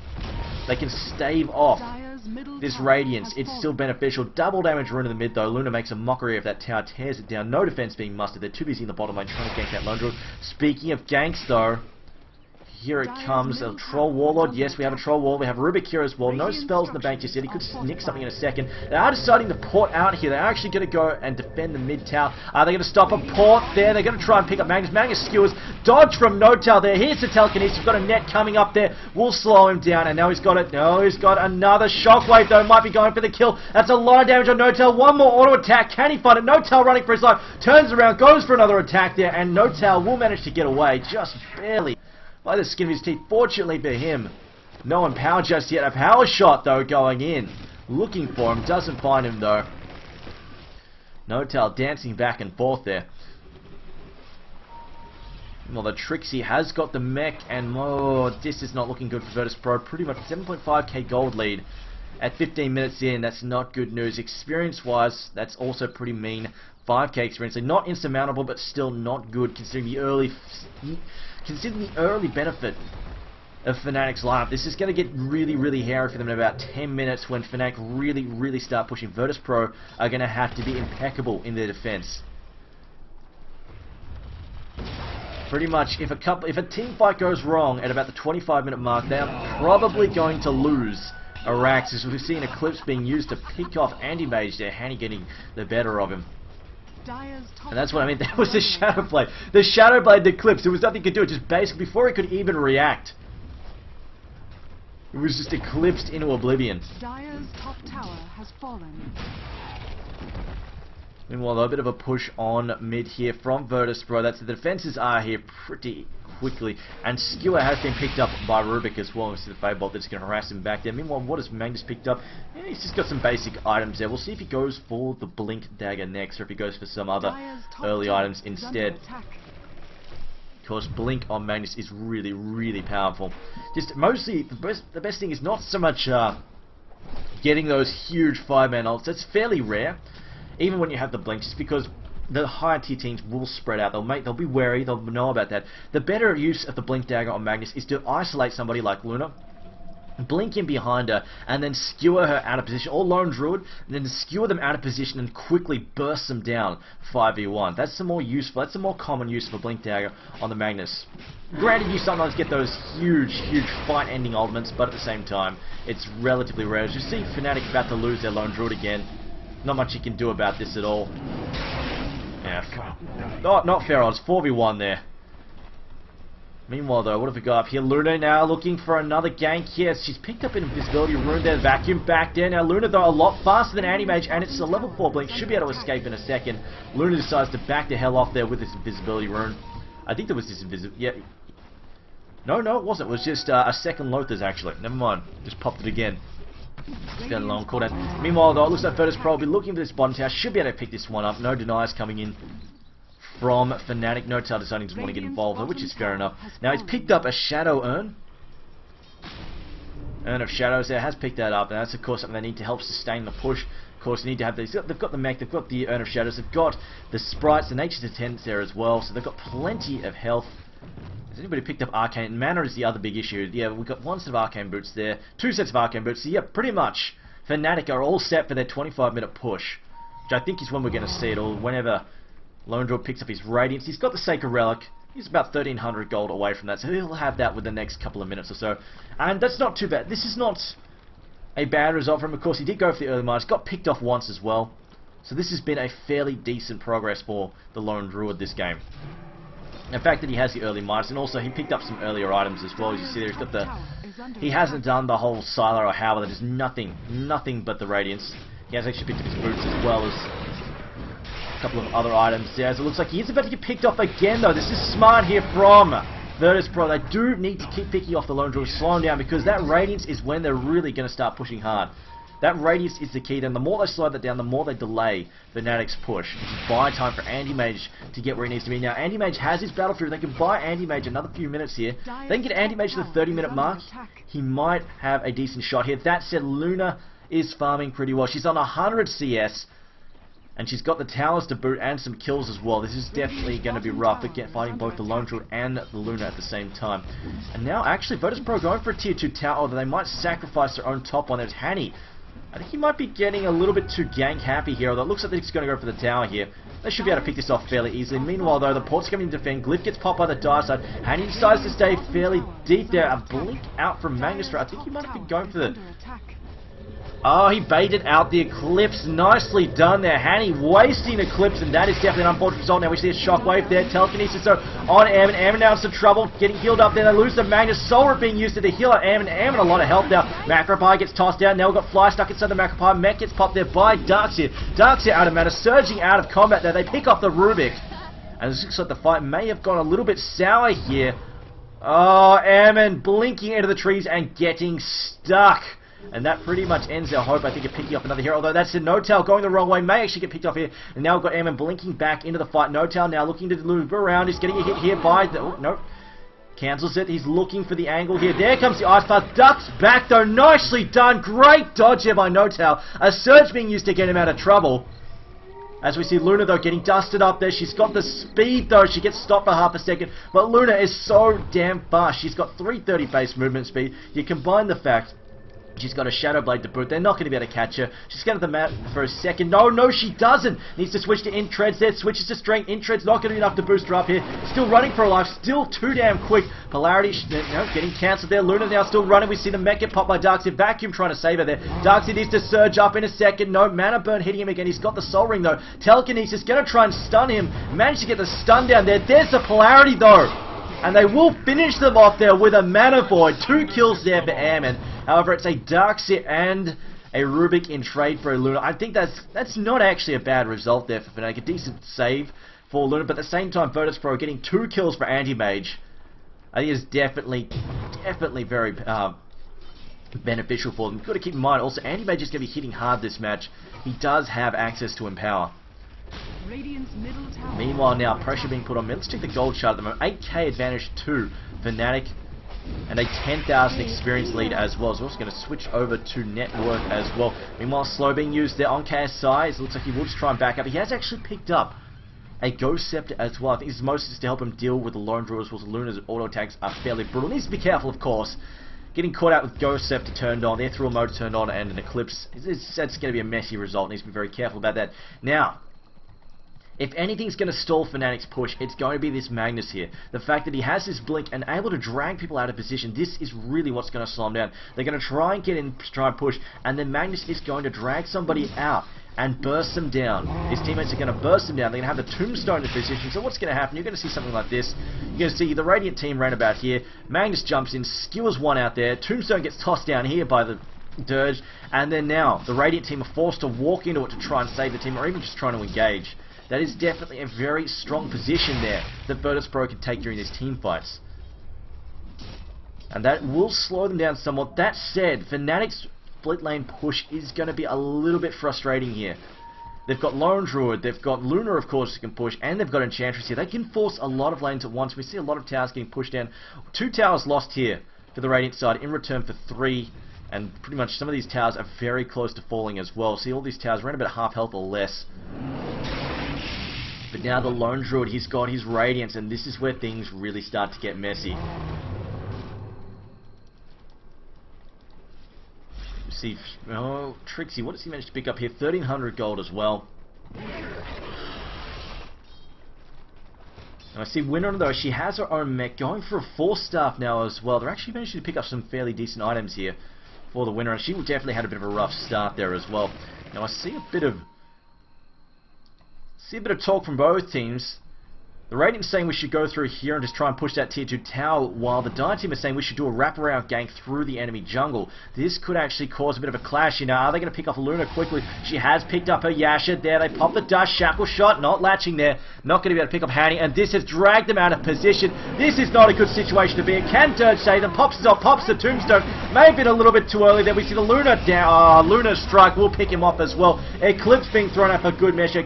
they can stave off this Radiance. It's still beneficial. Double damage rune in the mid though. Luna makes a mockery of that tower, tears it down. No defense being mustered. They're too busy in the bottom lane trying to gank that lone draw. Speaking of ganks though, here it comes, a Troll Warlord. Yes, we have a Troll Warlord. We have Rubik here as well. No spells in the bank just yet. He could nick something in a second. They are deciding to port out here. They're actually going to go and defend the mid tower. Are they going to stop a port there? They're going to try and pick up Magnus. Magnus skewers. Dodge from No-Tail there. Here's the telekinesis. We've got a net coming up there. We'll slow him down. And now he's got it. No, he's got another Shockwave though. Might be going for the kill. That's a lot of damage on No-Tail. One more auto attack. Can he find it? No-Tail running for his life. Turns around. Goes for another attack there. And No-Tail will manage to get away. Just barely. By the skin of his teeth. Fortunately for him, no empower just yet. A power shot though going in. Looking for him. Doesn't find him though. No-Tail dancing back and forth there. Well, the Trixie has got the mech, and oh, this is not looking good for Virtus.Pro. Pretty much 7.5k gold lead at 15 minutes in. That's not good news. Experience-wise, that's also pretty mean. 5k experience, so not insurmountable, but still not good considering the early benefit of Fnatic's lineup. This is going to get really, really hairy for them in about 10 minutes when Fnatic really, really start pushing. Virtus.Pro are going to have to be impeccable in their defense. Pretty much, if a team fight goes wrong at about the 25-minute mark, they are probably going to lose Arax, as we've seen Eclipse being used to pick off Anti-Mage there, Hanny getting the better of him. And that's what I mean, that was the Shadow Blade. The Shadow Blade Eclipse, there was nothing he could do, it just basically, before he could even react, it was just eclipsed into oblivion. Dire's top tower has fallen. Meanwhile, though, a bit of a push on mid here from Virtus.Pro. That's the defenses are here pretty quickly. And Skewer has been picked up by Rubik as well. We see the Fadebolt that's going to harass him back there. Meanwhile, what has Magnus picked up? Yeah, he's just got some basic items there. We'll see if he goes for the Blink Dagger next, or if he goes for some other early items instead. because Blink on Magnus is really, really powerful. Just mostly, the best thing is not so much getting those huge 5-man ults. That's fairly rare, even when you have the Blink, just because the higher tier teams will spread out. They'll be wary. They'll know about that. The better use of the Blink dagger on Magnus is to isolate somebody like Luna, blink in behind her, and then skewer her out of position, or Lone Druid, and then skewer them out of position and quickly burst them down 5v1. That's the more useful, that's the more common use of a Blink dagger on the Magnus. Granted, you sometimes get those huge fight-ending ultimates, but at the same time, it's relatively rare. As you see, Fnatic about to lose their Lone Druid again. Not much you can do about this at all. Yeah, not fair odds. 4v1 there. Meanwhile, though, what have we got up here? Luna now looking for another gank. Yes, she's picked up an invisibility rune there. Vacuum back there. Now, Luna, though, a lot faster than Anti-Mage, and it's a level 4 blink. Should be able to escape in a second. Luna decides to back the hell off there with this invisibility rune. I think there was this invisibility... Yeah. No, it wasn't. It was just a second Lothars, actually. Never mind. Just popped it again. It's got a long cooldown. Meanwhile, though, it looks like Virtus.Pro will be looking for this bottom tower. Should be able to pick this one up. No deniers coming in from Fnatic. No tower deciding to want to get involved, which is fair enough. Now he's picked up a Shadow Urn. Urn of Shadows there, has picked that up, and that's of course something they need to help sustain the push. Of course, they need to have these. They've got the mech, they've got the Urn of Shadows, they've got the sprites, the Nature's Attendants there as well, so they've got plenty of health. Has anybody picked up Arcane? Mana is the other big issue. Yeah, we've got one set of Arcane Boots there, 2 sets of Arcane Boots, so yeah, pretty much Fnatic are all set for their 25-minute push, which I think is when we're going to see it all, whenever Lone Druid picks up his Radiance. He's got the Sacred Relic. He's about 1,300 gold away from that, so he'll have that within the next couple of minutes or so. And that's not too bad. This is not a bad result for him. Of course, he did go for the early mines. Got picked off once as well. So this has been a fairly decent progress for the Lone Druid this game. The fact that he has the early mines, and also he picked up some earlier items as well. As you see there, he's got the... He hasn't done the whole Silo or Howler. There's nothing but the Radiance. He has actually picked up his boots as well as a couple of other items there. So it looks like he is about to get picked off again, though. This is smart here from Virtus.Pro. They do need to keep picking off the Lone Druid, slow him down, because that Radiance is when they're really going to start pushing hard. That Radiance is the key. Then the more they slow that down, the more they delay Fnatic's push. It's buy time for Anti-Mage to get where he needs to be. Now, Anti-Mage has his battle through. They can buy Anti-Mage another few minutes here. They can get Anti-Mage to the 30-minute mark. He might have a decent shot here. That said, Luna is farming pretty well. She's on 100 CS. And she's got the towers to boot and some kills as well. This is definitely going to be rough, but fighting both the Lone Druid and the Luna at the same time. And now, actually, Virtus.Pro going for a tier 2 tower, although they might sacrifice their own top one. There's Hanny. I think he might be getting a little bit too gank happy here, although it looks like he's going to go for the tower here. They should be able to pick this off fairly easily. Meanwhile, though, the port's coming to defend. Glyph gets popped by the dire side. Hanny decides to stay fairly deep there. A blink out from Magnus. I think he might have been going for the... Oh, he baited out the Eclipse. Nicely done there. Hanny wasting Eclipse, and that is definitely an unfortunate result. Now we see a Shockwave there. Telekinesis on Ammon. Ammon now in some trouble. Getting healed up there. They lose the Magnus. Soul being used to the healer. Ammon a lot of health now. Macropie gets tossed down. Now we've got Fly stuck inside the Macropie. Mech gets popped there by Darkseer. Darkseer out of mana. Surging out of combat there. They pick off the Rubik. And it looks like the fight may have gone a little bit sour here. Oh, Ammon blinking into the trees and getting stuck. And that pretty much ends their hope, I think, of picking up another hero. Although that's a No-Tail going the wrong way. May actually get picked off here. And now we've got Ammon blinking back into the fight. No-Tail now looking to move around. He's getting a hit here by... Oh, no. Cancels it. He's looking for the angle here. There comes the Ice Path. Ducks back, though. Nicely done. Great dodge here by No-Tail. A surge being used to get him out of trouble. As we see Luna, though, getting dusted up there. She's got the speed, though. She gets stopped for half a second. But Luna is so damn fast. She's got 330 base movement speed. You combine the fact... She's got a Shadow Blade to boot. They're not going to be able to catch her. She's going to the map for a second. No, she doesn't. Needs to switch to Intreads there. Switches to Strength. Intreads not going to be enough to boost her up here. Still running for her life. Still too damn quick. Polarity, getting cancelled there. Luna now still running. We see the mech get popped by Darkseer. Vacuum trying to save her there. Darkseer needs to surge up in a second. No, Mana Burn hitting him again. He's got the Soul Ring, though. Telekinesis going to try and stun him. Managed to get the stun down there. There's the Polarity, though. And they will finish them off there with a Mana Void. 2 kills there for Ammon. However, it's a Darkseer and a Rubik in trade for a Luna. I think that's not actually a bad result there for Fnatic. A decent save for Luna, but at the same time, Virtus.Pro getting 2 kills for Anti-Mage. I think it's definitely very beneficial for them. You've got to keep in mind, also, Anti-Mage is going to be hitting hard this match. He does have access to Empower. Radiant's middle tower. Meanwhile now, pressure being put on mid. Let's check the gold chart at the moment. 8k advantage to Fnatic. And a 10,000 experience lead as well. So we're also going to switch over to network as well. Meanwhile, slow being used there on KSI. It looks like he will just try and back up. He has actually picked up a Ghost Scepter as well. I think this is mostly just to help him deal with the Lone Druid as well. Luna's auto attacks are fairly brutal. Needs to be careful, of course. Getting caught out with Ghost Scepter turned on, the Ethereal mode turned on, and an Eclipse. That's going to be a messy result. Needs to be very careful about that. Now, if anything's going to stall Fnatic's push, it's going to be this Magnus here. The fact that he has this blink and able to drag people out of position, this is really what's going to slow him down. They're going to try and get in, try and push, and then Magnus is going to drag somebody out and burst them down. His teammates are going to burst them down. They're going to have the Tombstone in position. So what's going to happen? You're going to see something like this. You're going to see the Radiant team ran about here. Magnus jumps in, skewers one out there. Tombstone gets tossed down here by the Dirge, and then now the Radiant team are forced to walk into it to try and save the team, or even just trying to engage. That is definitely a very strong position there that Virtus.Pro can take during these team fights. And that will slow them down somewhat. That said, Fnatic's split lane push is going to be a little bit frustrating here. They've got Lone Druid, they've got Luna, of course, who can push, and they've got Enchantress here. They can force a lot of lanes at once. We see a lot of towers getting pushed down. 2 towers lost here for the Radiant side in return for 3. And pretty much some of these towers are very close to falling as well. See, all these towers around about half health or less. But now the Lone Druid, he's got his Radiance, and this is where things really start to get messy. You see, oh, Trixie, what does he manage to pick up here? 1,300 gold as well. And I see Winner, though, she has her own mech, going for a 4-staff now as well. They're actually managing to pick up some fairly decent items here for the Winner, and she definitely had a bit of a rough start there as well. Now I see a bit of talk from both teams. The Radiant's saying we should go through here and just try and push that tier 2 tower, while the Dire team is saying we should do a wraparound gank through the enemy jungle. This could actually cause a bit of a clash. You know, are they going to pick off Luna quickly? She has picked up her Yasha there. They pop the dust shackle shot, not latching there. Not going to be able to pick up Hanny, and this has dragged them out of position. This is not a good situation to be in. Can Dirge save them? Pops the Tombstone. May have been a little bit too early there. We see the Luna down. Luna strike will pick him off as well. Eclipse being thrown out for good measure.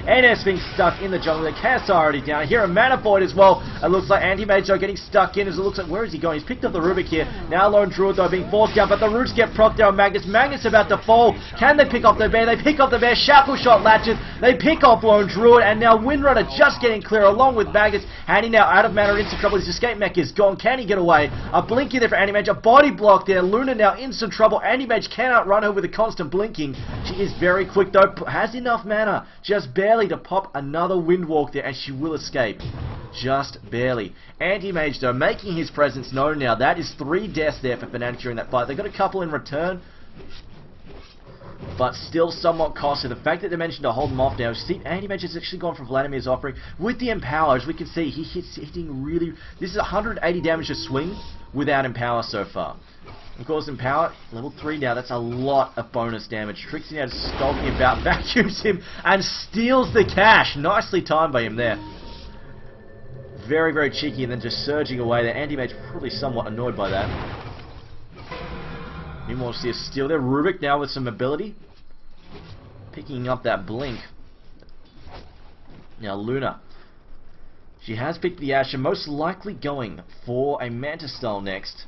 NS being stuck in the jungle. The KSI already down. Here a Mana Void as well. It looks like Anti-Mage are getting stuck in, as it looks like, where is he going? He's picked up the Rubik here. Now Lone Druid though being forced down, but the roots get procced down on Magnus. Magnus about to fall. Can they pick off the bear? They pick off the bear. Shackle shot latches. They pick off Lone Druid, and now Windrunner just getting clear along with Magnus. Handy now out of mana, instant trouble. His escape mech is gone. Can he get away? A blinky there for Anti-Mage. A body block there. Luna now instant trouble. Anti-Mage cannot run her with a constant blinking. She is very quick though. Has enough mana, just barely, to pop another Windwalk there, and she will escape. Just barely. Anti-Mage though making his presence known now. That is 3 deaths there for Fnatic during that fight. They got a couple in return, but still somewhat costly. The fact that they managed to hold them off now. See, Anti-Mage has actually gone for Vladimir's offering with the Empower. As we can see, hitting really. This is 180 damage to swing without Empower so far. Of course, Empower, level 3 now, that's a lot of bonus damage. Trixie now just skulking about, vacuums him, and steals the cash. Nicely timed by him there. Very, very cheeky, and then just surging away there. Anti-Mage probably somewhat annoyed by that. Meanwhile, see a steal there. Rubik now with some ability. Picking up that blink. Now, Luna. She has picked the Asher, most likely going for a Mantis style next.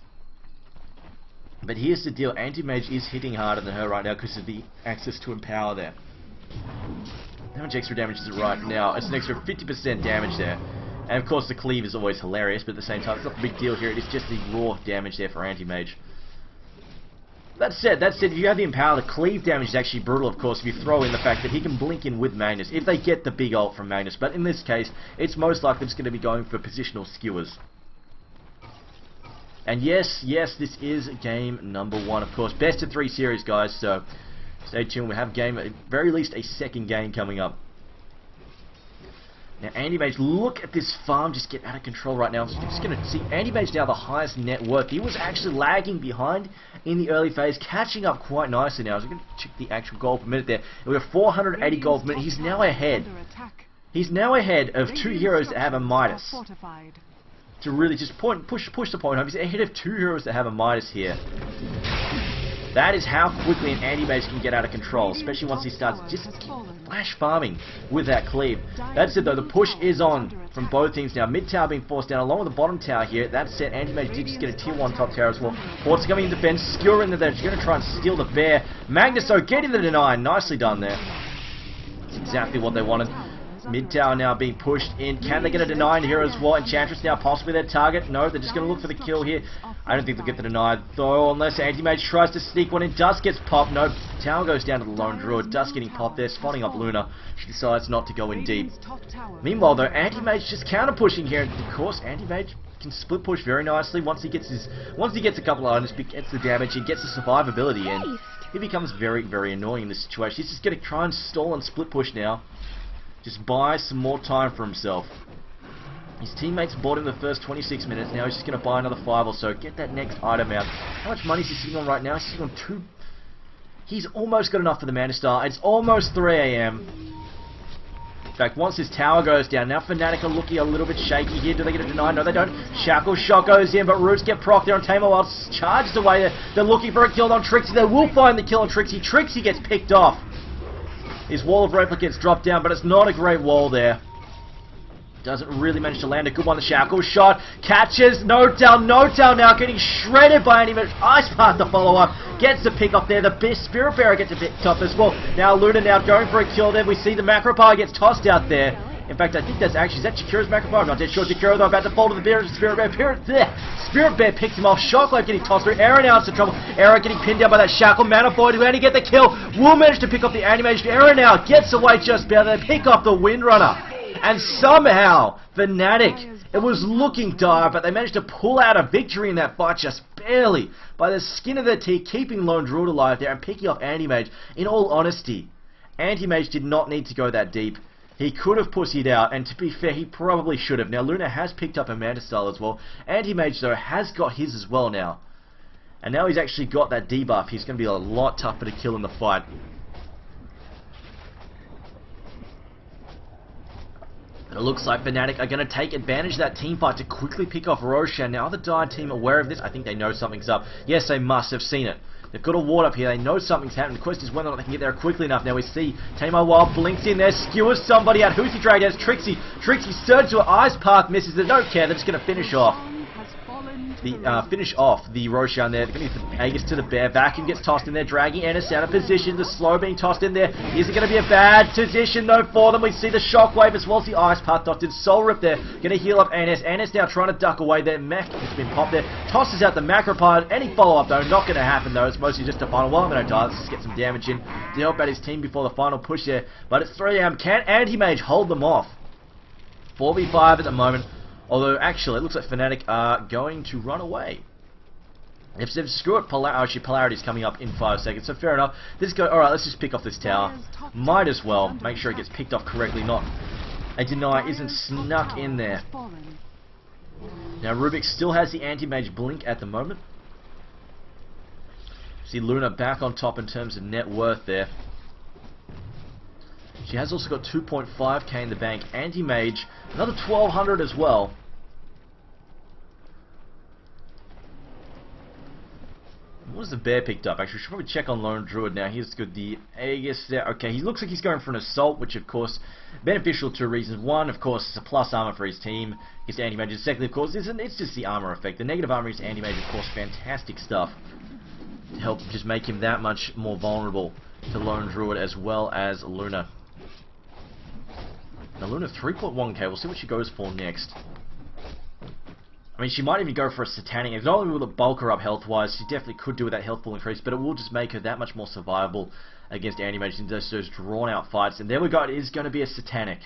But here's the deal, Anti-Mage is hitting harder than her right now because of the access to Empower there. How much extra damage is it right now? It's an extra 50% damage there. And of course the cleave is always hilarious, but at the same time it's not a big deal here. It is just the raw damage there for Anti-Mage. That said, if you have the Empower, the cleave damage is actually brutal, of course, if you throw in the fact that he can blink in with Magnus, if they get the big ult from Magnus. But in this case, it's most likely just going to be going for positional skewers. And yes, this is game number 1, of course. Best of 3 series, guys, so stay tuned. We have game, at very least a second game coming up. Now, Anti-Mage, look at this farm just get out of control right now. I'm just going to see Anti-Mage now the highest net worth. He was actually lagging behind in the early phase, catching up quite nicely now. So I'm going to check the actual gold per minute there. We have 480 gold per minute. He's now ahead. He's now ahead of 2 heroes that have a Midas. To really just push the point home. He's ahead of 2 heroes that have a Midas here. That is how quickly an anti-mage can get out of control, especially once he starts just flash farming with that cleave. That's it though, the push is on from both teams now. Mid tower being forced down along with the bottom tower here. That's it, anti-mage did just get a tier 1 top tower as well. Force coming in defense, Skewer in there, they're going to try and steal the bear. Magnus though getting the deny, nicely done there. That's exactly what they wanted. Mid tower now being pushed in. Can they get a deny in here as well? Enchantress now possibly their target. No, they're just going to look for the kill here. I don't think they'll get the deny though, unless Anti-Mage tries to sneak one in. Dust gets popped. No, tower goes down to the Lone Druid. Dust getting popped there, spotting up Luna. She decides not to go in deep. Meanwhile though, Anti-Mage just counter pushing here. And of course, Anti-Mage can split push very nicely once he gets a couple of items, gets the damage, he gets the survivability, and he becomes very, very annoying in this situation. He's just going to try and stall and split push now. Just buy some more time for himself. His teammates bought him the first 26 minutes. Now he's just going to buy another 5 or so. Get that next item out. How much money is he sitting on right now? He's sitting on 2. He's almost got enough for the Mana Star. It's almost 3 AM. In fact, once his tower goes down, now Fnatic are looking a little bit shaky here. Do they get a deny? No, they don't. Shackle shot goes in, but Roots get procced there on Tamer Wild. Charges away. They're looking for a kill on Trixie. They will find the kill on Trixie. Trixie gets picked off. His wall of replicates dropped down, but it's not a great wall there. Doesn't really manage to land a good one. The Shackle shot catches no down now, getting shredded by Anti-Mage. Ice Path to follow up, gets the pick up there. The Spirit Bearer gets a pick up as well. Now Luna now going for a kill there. We see the Macro Power gets tossed out there. In fact, I think that's actually, is that Jakira's Macro Power? I'm not dead sure. Jakira though about to fall to the bear. Spirit Bear picks him off. Shockwave getting tossed through. Era now into trouble. Era getting pinned down by that Shackle. Manifold who only get the kill. Will manage to pick up the Anti-Mage. Era now gets away just barely. They pick up the Windrunner. And somehow, Fnatic, it was looking dire, but they managed to pull out a victory in that fight just barely by the skin of their teeth, keeping Lone Druid alive there and picking off Anti-Mage. In all honesty, Anti-Mage did not need to go that deep. He could have pussied out, and to be fair, he probably should have. Now, Luna has picked up a Manta Style as well. Anti-Mage, though, has got his as well now. And now he's actually got that debuff. He's going to be a lot tougher to kill in the fight. And it looks like Fnatic are going to take advantage of that team fight to quickly pick off Roshan. Now, are the Dire team aware of this? I think they know something's up. Yes, they must have seen it. They've got a ward up here. They know something's happening. The question is whether or not they can get there quickly enough. Now we see Tamer Wild blinks in there, skewers somebody out. Who's he dragged out? It's Trixie. Trixie surges to an Ice Path, misses. They don't care. They're just going to finish off the Roshan there. They're going to get the Aegis to the bear. Vacuum gets tossed in there, dragging Ennis out of position. The slow being tossed in there. Is it going to be a bad position though for them? We see the Shockwave as well as the Ice Path dodged. Soul Rip there. Going to heal up Ennis. Ennis now trying to duck away there. Mech has been popped there. Tosses out the Macropod. Any follow-up though, not going to happen though. It's mostly just a final. Well, I'm going to die. Let's just get some damage in to help out his team before the final push there. But it's 3 AM. Can Anti-Mage hold them off? 4v5 at the moment. Although, actually, it looks like Fnatic are going to run away. If they screw it, Polarity's coming up in 5 seconds, so fair enough. Alright, let's just pick off this tower. Might as well make sure it gets picked off correctly, not a deny isn't snuck in there. Now, Rubik still has the Anti-Mage blink at the moment. See Luna back on top in terms of net worth there. She has also got 2.5k in the bank. Anti-Mage, another 1200 as well. What has the bear picked up? Actually, we should probably check on Lone Druid now. He's got the Aegis there. Okay, he looks like he's going for an assault, which of course beneficial to reasons. One, of course, it's a plus armor for his team. It's Anti-Mage. Secondly, of course, it's just the armor effect. The negative armor is Anti-Mage, of course, fantastic stuff to help just make him that much more vulnerable to Lone Druid as well as Luna. Now Luna 3.1k. We'll see what she goes for next. I mean, she might even go for a Satanic. It's not only will it bulk her up health-wise, she definitely could do with that health pool increase, but it will just make her that much more survivable against Anti-Mage in those drawn-out fights. And there we go, it is going to be a Satanic.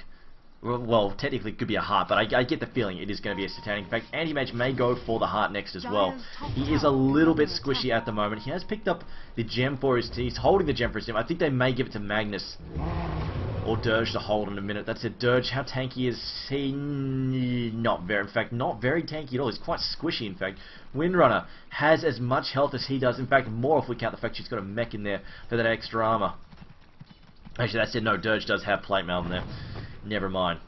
Well, technically it could be a Heart, but I get the feeling it is going to be a Satanic. In fact, Anti-Mage may go for the Heart next as well. He is a little bit squishy at the moment. He has picked up the gem for his team. He's holding the gem for his team. I think they may give it to Magnus or Dirge to hold in a minute. That's it. Dirge, how tanky is he? Not very. In fact, not very tanky at all. He's quite squishy, in fact. Windrunner has as much health as he does. In fact, more if we count the fact she's got a mech in there for that extra armor. Actually, that's it. No, Dirge does have plate mail in there. Never mind.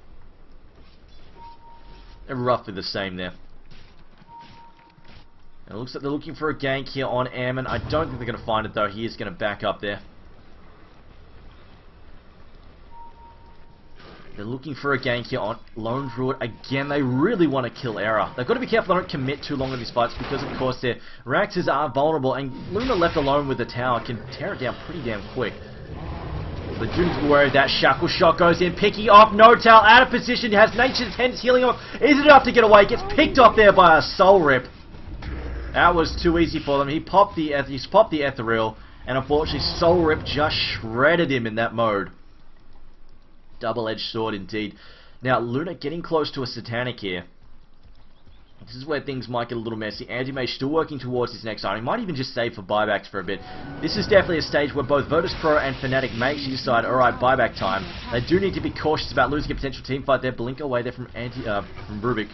They're roughly the same there. And it looks like they're looking for a gank here on Airman. I don't think they're going to find it though. He is going to back up there. They're looking for a gank here on Lone Druid. Again, they really want to kill Era. They've got to be careful they don't commit too long in these fights because, of course, their reactors are vulnerable. And Luna left alone with the tower can tear it down pretty damn quick. They do need to be worried that Shackle Shot goes in, picking off Notal out of position. Has Nature's Hens healing up. Is it enough to get away? Gets picked off there by a Soul Rip. That was too easy for them. He's popped the Ethereal, and unfortunately, Soul Rip just shredded him in that mode. Double-edged sword indeed. Now, Luna getting close to a Satanic here. This is where things might get a little messy. Anti-Mage still working towards his next item. He might even just save for buybacks for a bit. This is definitely a stage where both Virtus.Pro and Fnatic may actually decide, alright, buyback time. They do need to be cautious about losing a potential team fight there. Blink away there from Rubik.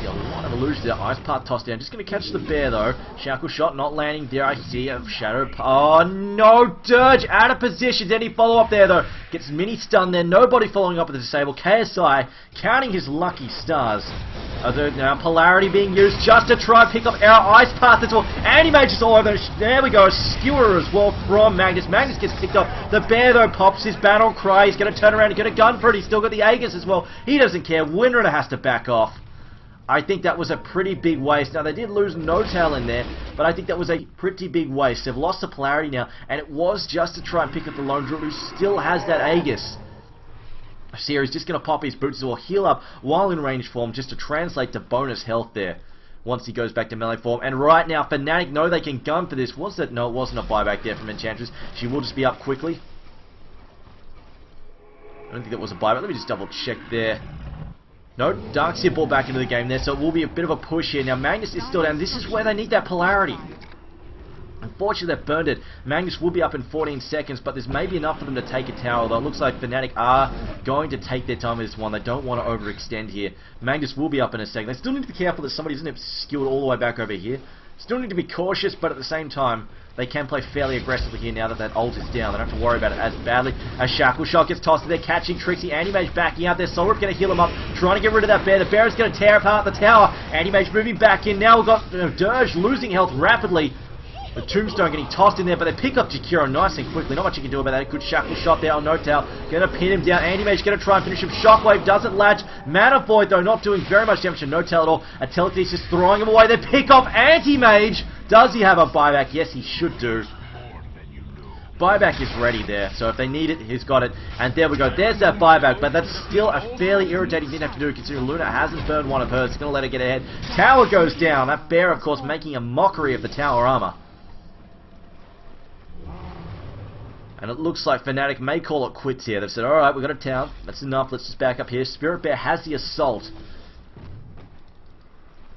A lot of illusions there. Ice Path tossed down. Just going to catch the bear though. Shackle Shot not landing there. I see a Shadow. Oh no, Dirge out of position. Any follow up there though. Gets mini stun there. Nobody following up with the disable. KSI counting his lucky stars. Now Polarity being used just to try and pick up our Ice Path as well. Anti-Mage is all over. There we go. Skewer as well from Magnus. Magnus gets picked up. The bear though pops his battle cry. He's going to turn around and get a gun for it. He's still got the Aegis as well. He doesn't care. Winrunner has to back off. I think that was a pretty big waste. Now, they did lose Notal in there, but I think that was a pretty big waste. They've lost the Polarity now, and it was just to try and pick up the Lone Druid, who still has that Aegis. Series just going to pop his boots or heal up while in range form just to translate to bonus health there once he goes back to melee form. And right now, Fnatic know they can gun for this. Was it? No, it wasn't a buyback there from Enchantress. She will just be up quickly. I don't think that was a buyback. Let me just double check there. No, Darkseer brought back into the game there, so it will be a bit of a push here. Now, Magnus is still down. This is where they need that Polarity. Unfortunately, they've burned it. Magnus will be up in 14 seconds, but there's maybe enough for them to take a tower, though it looks like Fnatic are going to take their time with this one. They don't want to overextend here. Magnus will be up in a second. They still need to be careful that somebody isn't skilled all the way back over here. Still need to be cautious, but at the same time, they can play fairly aggressively here now that that ult is down. They don't have to worry about it as badly. As Shackle Shot gets tossed, they're catching Trixie. Anti-Mage backing out there. Soul Rip going to heal him up, trying to get rid of that bear. The bear is going to tear apart the tower. Anti-Mage moving back in. Now we've got Dirge losing health rapidly. The Tombstone getting tossed in there, but they pick up Jakiro nice and quickly. Not much you can do about that. Good Shackle Shot there on Notal. Going to pin him down. Anti-Mage going to try and finish him. Shockwave doesn't latch. Mana Void, though, not doing very much damage to Notal at all. A Telekinesis throwing him away. They pick off Anti-Mage. Does he have a buyback? Yes, he should do. Buyback is ready there, so if they need it, he's got it. And there we go. There's that buyback, but that's still a fairly irritating thing to have to do, considering Luna hasn't burned one of hers. It's going to let her get ahead. Tower goes down. That bear, of course, making a mockery of the tower armor. And it looks like Fnatic may call it quits here. They've said, alright, we've got a tower. That's enough. Let's just back up here. Spirit Bear has the assault.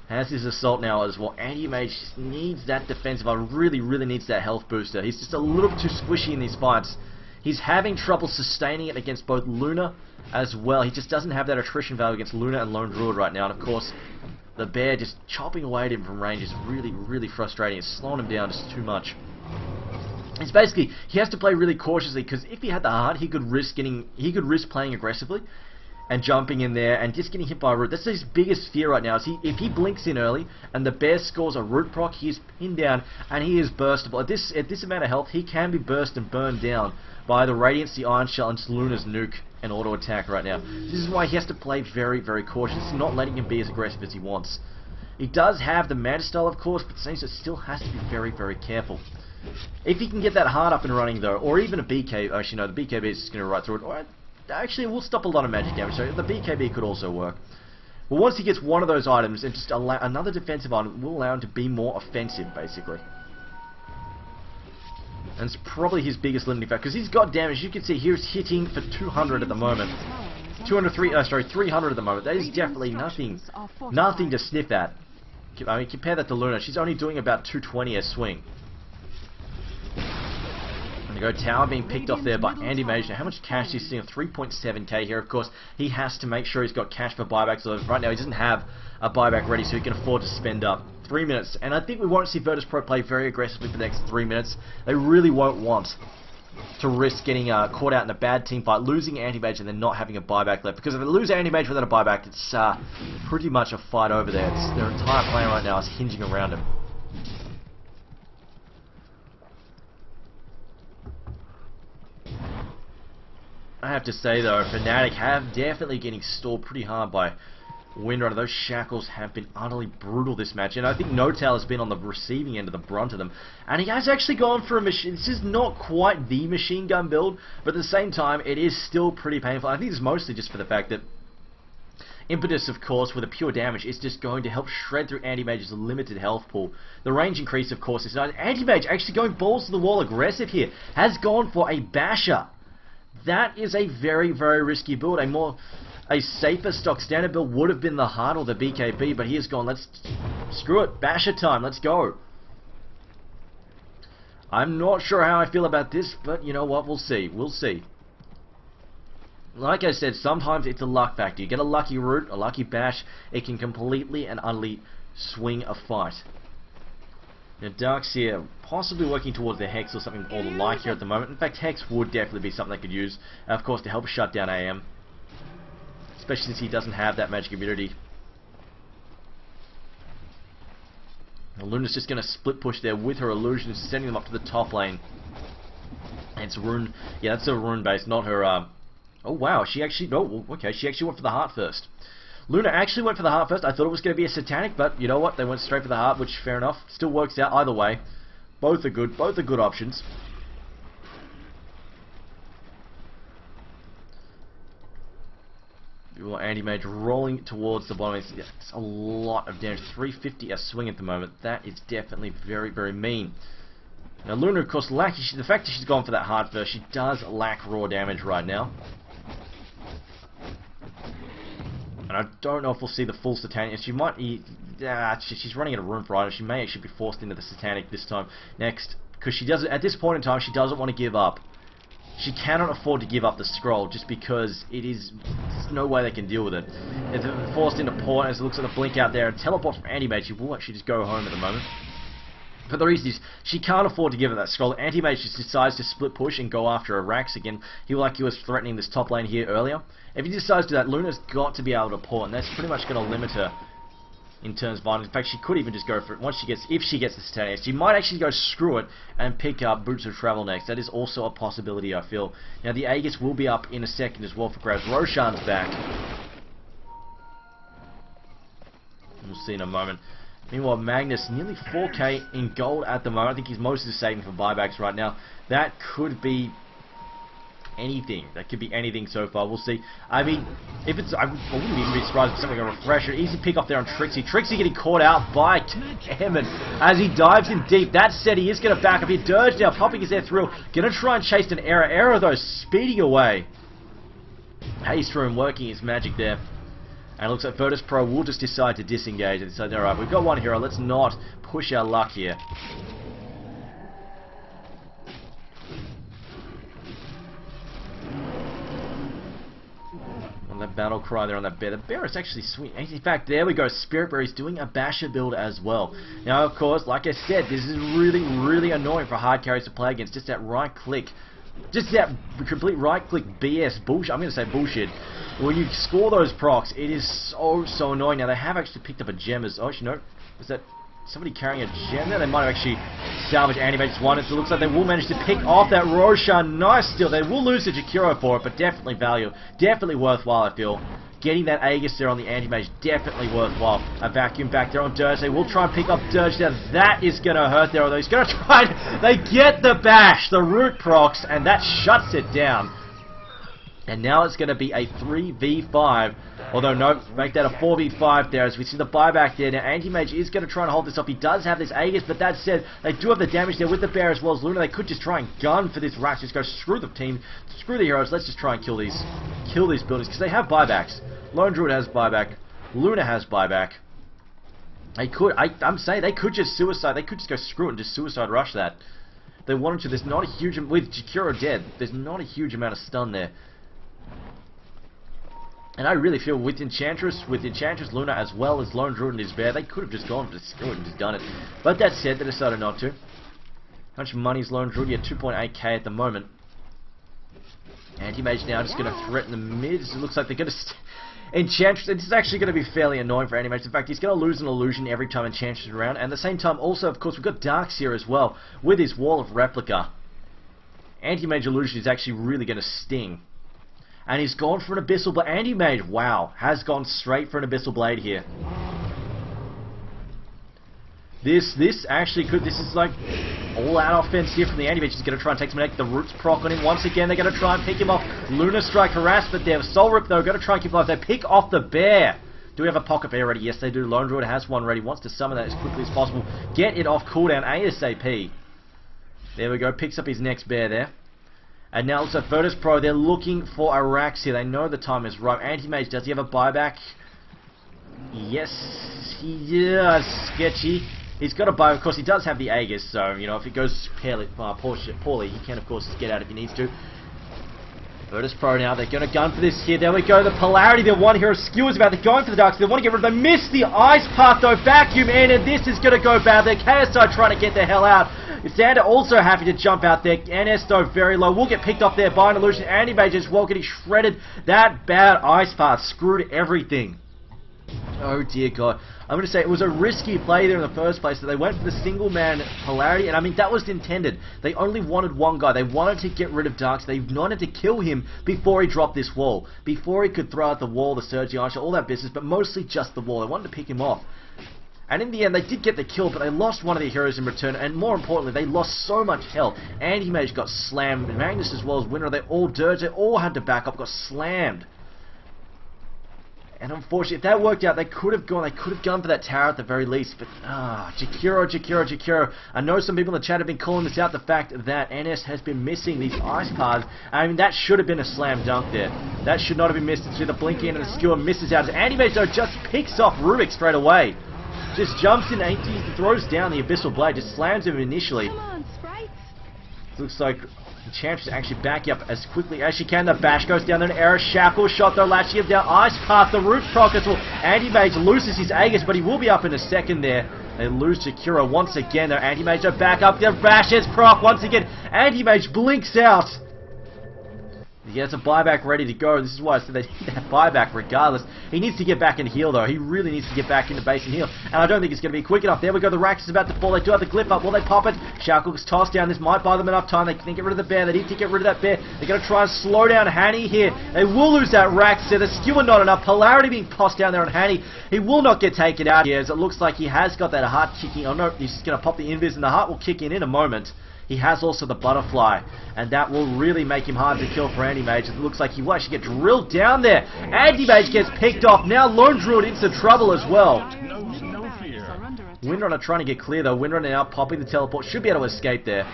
Has his assault now as well. Anti-Mage just needs that defensive. Really needs that health booster. He's just a little bit too squishy in these fights. He's having trouble sustaining it against both Luna as well. He just doesn't have that attrition value against Luna and Lone Druid right now. And of course, the bear just chopping away at him from range is really frustrating. It's slowing him down just too much. It's basically, he has to play really cautiously, because if he had the heart, he could risk playing aggressively and jumping in there and just getting hit by a root. That's his biggest fear right now. Is if he blinks in early and the bear scores a root proc, he is pinned down and he is burstable. At this amount of health, he can be burst and burned down by the Radiance, the Iron Shell, and just Luna's nuke and auto attack right now. This is why he has to play very cautious. It's not letting him be as aggressive as he wants. He does have the Manta Style, of course, but it still has to be very careful. If he can get that heart up and running though, or even a BK, actually no, the BKB is just going to right through it. Or actually, it will stop a lot of magic damage, so the BKB could also work. But once he gets one of those items, and just another defensive item will allow him to be more offensive, basically. And it's probably his biggest limiting factor, because he's got damage. You can see he's hitting for 200 at the moment. 300 at the moment. That is definitely nothing to sniff at. I mean, compare that to Luna. She's only doing about 220 a swing. And go tower being picked off there by Anti-Mage. Now, how much cash is he seeing? 3.7k here. Of course, he has to make sure he's got cash for buybacks. So right now, he doesn't have a buyback ready, so he can afford to spend up 3 minutes. And I think we won't see Virtus.Pro play very aggressively for the next 3 minutes. They really won't want to risk getting caught out in a bad team fight, losing anti-mage and then not having a buyback left. Because if they lose anti-mage without a buyback, it's pretty much a fight over there. Their entire plan right now is hinging around him. I have to say though, Fnatic have definitely getting stalled pretty hard by Windrunner. Those shackles have been utterly brutal this match, and I think Notal has been on the receiving end of the brunt of them. And he has actually gone for a machine. This is not quite the machine gun build, but at the same time, it is still pretty painful. I think it's mostly just for the fact that Impetus, of course, with a pure damage, is just going to help shred through Anti-Mage's limited health pool. The range increase, of course, is nice. Anti-Mage actually going balls to the wall aggressive here. Has gone for a basher. That is a very, very risky build. A safer stock standard build would have been the Heart or the BKB, but he has gone, let's screw it, basher time, let's go. I'm not sure how I feel about this, but you know what, we'll see, we'll see. Like I said, sometimes it's a luck factor. You get a lucky root, a lucky bash, it can completely and utterly swing a fight. Now Dark's here, possibly working towards the Hex or something or the like here at the moment. In fact, Hex would definitely be something they could use, of course, to help shut down AM. Especially since he doesn't have that magic immunity. Now, Luna's just going to split push there with her illusion, sending them up to the top lane. And it's Rune. Yeah, that's a Rune base, not her... Oh wow, she actually... Oh, okay, she actually went for the Heart first. Luna actually went for the Heart first. I thought it was going to be a Satanic, but you know what? They went straight for the Heart, which, fair enough. Still works out either way. Both are good. Both are good options. Anti-Mage rolling towards the bottom. It's a lot of damage. 350 a swing at the moment. That is definitely very, very mean. Now Luna, of course, the fact that she's gone for that Heart first, she does lack raw damage right now. And I don't know if we'll see the full Satanic. She might... she's running out of room for items. She may actually be forced into the Satanic this time. Next. Because she doesn't... At this point in time, she doesn't want to give up. She cannot afford to give up the scroll just because there's no way they can deal with it. If they're forced into port, as it looks like the blink out there, and teleport from Anti-Mage, she will actually just go home at the moment. But the reason is, she can't afford to give it that scroll. Anti-Mage just decides to split push and go after a Rax again. Like he was threatening this top lane here earlier. If he decides to do that, Luna's got to be able to port, and that's pretty much going to limit her in terms of items. In fact, she could even just go for it if she gets the Satanic. She might actually go screw it and pick up Boots of Travel next. That is also a possibility, I feel. Now, the Aegis will be up in a second as well for grabs. Roshan's back. We'll see in a moment. Meanwhile, Magnus, nearly 4k in gold at the moment. I think he's mostly saving for buybacks right now. That could be anything. That could be anything so far. We'll see. I mean, if it's... I wouldn't even be surprised if something like a refresher. Easy pick off there on Trixie. Trixie getting caught out by Hammond as he dives in deep. That said, he is going to back up here. Dirge now popping his head through. Going to try and chase an error. Error, though, speeding away. Haste Room working his magic there. And it looks like Virtus.Pro will just decide to disengage and decide, alright, we've got one hero, let's not push our luck here. On that battle cry there on that bear. The bear is actually sweet. In fact, there we go. Spirit Bear is doing a basher build as well. Now, of course, like I said, this is really, really annoying for hard carries to play against. Just that right click. Just that complete right-click BS bullshit. I'm going to say bullshit. When you score those procs, it is so annoying. Now, they have actually picked up a gem as... Oh, actually, no. Is that somebody carrying a gem there? They might have actually salvaged Anti-Mage's one. It looks like they will manage to pick off that Roshan. Nice steal. They will lose the Jakiro for it, but definitely value. Definitely worthwhile, I feel. Getting that Aegis there on the Anti-Mage, definitely worthwhile. A vacuum back there on Dirge. They will try and pick up Dirge there. That is going to hurt there, although he's going to try and... They get the bash, the root procs, and that shuts it down. And now it's going to be a 3v5. Although, no, make that a 4v5 there as we see the buyback there. Now, Anti-Mage is going to try and hold this up. He does have this Aegis, but that said, they do have the damage there with the bear as well as Luna. They could just try and gun for this Rax. Just go screw the team, screw the heroes. Let's just try and kill these buildings because they have buybacks. Lone Druid has buyback. Luna has buyback. They could, I'm saying they could just suicide. They could just go screw it and just suicide rush that. They wanted to. There's not a huge, with Jakiro dead, there's not a huge amount of stun there. And I really feel with Enchantress, Luna, as well as Lone Druid and his bear, they could have just gone for the screw it and just done it. But that said, they decided not to. How much money is Lone Druid? Yeah, 2.8k at the moment. Anti-Mage now just going to threaten the mids. It looks like they're going to... Enchantress, this is actually going to be fairly annoying for Anti-Mage. In fact, he's going to lose an illusion every time Enchantress is around. And at the same time, also, of course, we've got Darks here as well, with his Wall of Replica. Anti-Mage illusion is actually really going to sting. And he's gone for an Abyssal Blade. Anti-Mage, wow, has gone straight for an Abyssal Blade here. This actually could, this is like all-out offense here from the Anti-Mage. He's going to try and take some the Roots proc on him. Once again, they're going to try and pick him off. Lunar Strike, Harassment there. Soul Rip, though, going to try and keep him alive. They pick off the Bear. Do we have a Pocket Bear ready? Yes, they do. Lone Druid has one ready. Wants to summon that as quickly as possible. Get it off cooldown ASAP. There we go. Picks up his next Bear there. And now also Virtus.Pro, they're looking for a Rax here. They know the time is right. Anti-Mage, does he have a buyback? Yes, he does. Sketchy. He's got a buy. Of course, he does have the Aegis, so, you know, if it goes poorly, he can, of course, get out if he needs to. Virtus.Pro now, they're going to gun for this here. There we go, the Polarity, the one hero skewers about. They're going for the Darks. They want to get rid of them. Miss the Ice Path, though. Vacuum in, and this is going to go bad. The KSI trying to get the hell out. Xander also happy to jump out there. NS, though, very low. Will get picked off there by an illusion. Anti-Mage as well getting shredded. That bad Ice Path screwed everything. Oh dear God. I'm going to say it was a risky play there in the first place, that they went for the single man Polarity, and I mean that was intended. They only wanted one guy. They wanted to get rid of Darks. They wanted to kill him before he dropped this wall. Before he could throw out the wall, the Surge, Archer, all that business, but mostly just the wall. They wanted to pick him off. And in the end, they did get the kill, but they lost one of their heroes in return, and more importantly, they lost so much health. Anti-Mage got slammed, Magnus as well as Winter, they all dirged, they all had to back up, got slammed. And unfortunately, if that worked out, they could have gone for that tower at the very least. But, Jakiro. I know some people in the chat have been calling this out, the fact that NS has been missing these Ice Paths. I mean, that should have been a slam dunk there. That should not have been missed. It's the blinking and the skewer misses out. Anti-Mage, though, just picks off Rubik straight away. Just jumps in and he throws down the Abyssal Blade, just slams him initially. Come on, Sprites. Looks like Enchantress actually backing up as quickly as she can. The bash goes down there, an error shackle shot though, latching him down. Ice Path, the Root proc as well. Anti-Mage loses his Aegis, but he will be up in a second there. They lose to Kira once again though. Anti-Mage are back up there, bashes proc once again. Anti-Mage blinks out. He has a buyback ready to go. This is why I said they need that buyback regardless. He needs to get back and heal though. He really needs to get back into base and heal. And I don't think it's going to be quick enough. There we go. The Rax is about to fall. They do have the Glyph up. Will they pop it? Shackle gets tossed down. This might buy them enough time. They can get rid of the Bear. They need to get rid of that Bear. They're going to try and slow down Hanny here. They will lose that Rax there. The skewer not enough. Polarity being tossed down there on Hanny. He will not get taken out here as it looks like he has got that heart kicking. Oh no, he's just going to pop the invis and the heart will kick in a moment. He has also the Butterfly, and that will really make him hard to kill for Anti-Mage. It looks like he will actually get drilled down there. Anti-Mage gets picked off. Now Lone Druid into trouble as well. No fear. Windrunner trying to get clear though. Windrunner now popping the teleport. Should be able to escape there.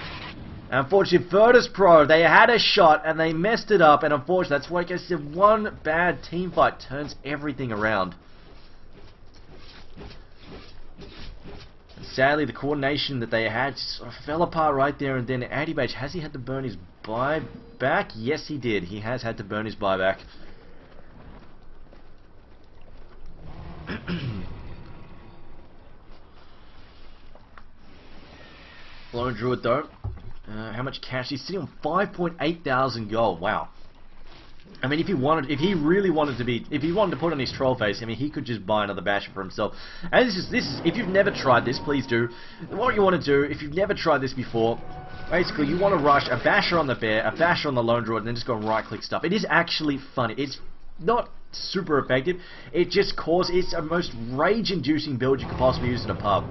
Unfortunately, Virtus.Pro, they had a shot and they messed it up, and unfortunately, that's why I said one bad team fight turns everything around. Sadly, the coordination that they had just sort of fell apart right there and then. Anti-Mage, has he had to burn his buyback? Yes, he did. He has had to burn his buyback. Lone Druid, though. How much cash? He's sitting on 5.8 thousand gold. Wow. I mean, if he wanted to put on his troll face, I mean, he could just buy another basher for himself. And this is, if you've never tried this, please do. What you want to do, if you've never tried this before, basically, you want to rush a basher on the Bear, a basher on the Lone Druid, and then just go and right-click stuff. It is actually funny. It's not super effective. It's a most rage-inducing build you could possibly use in a pub.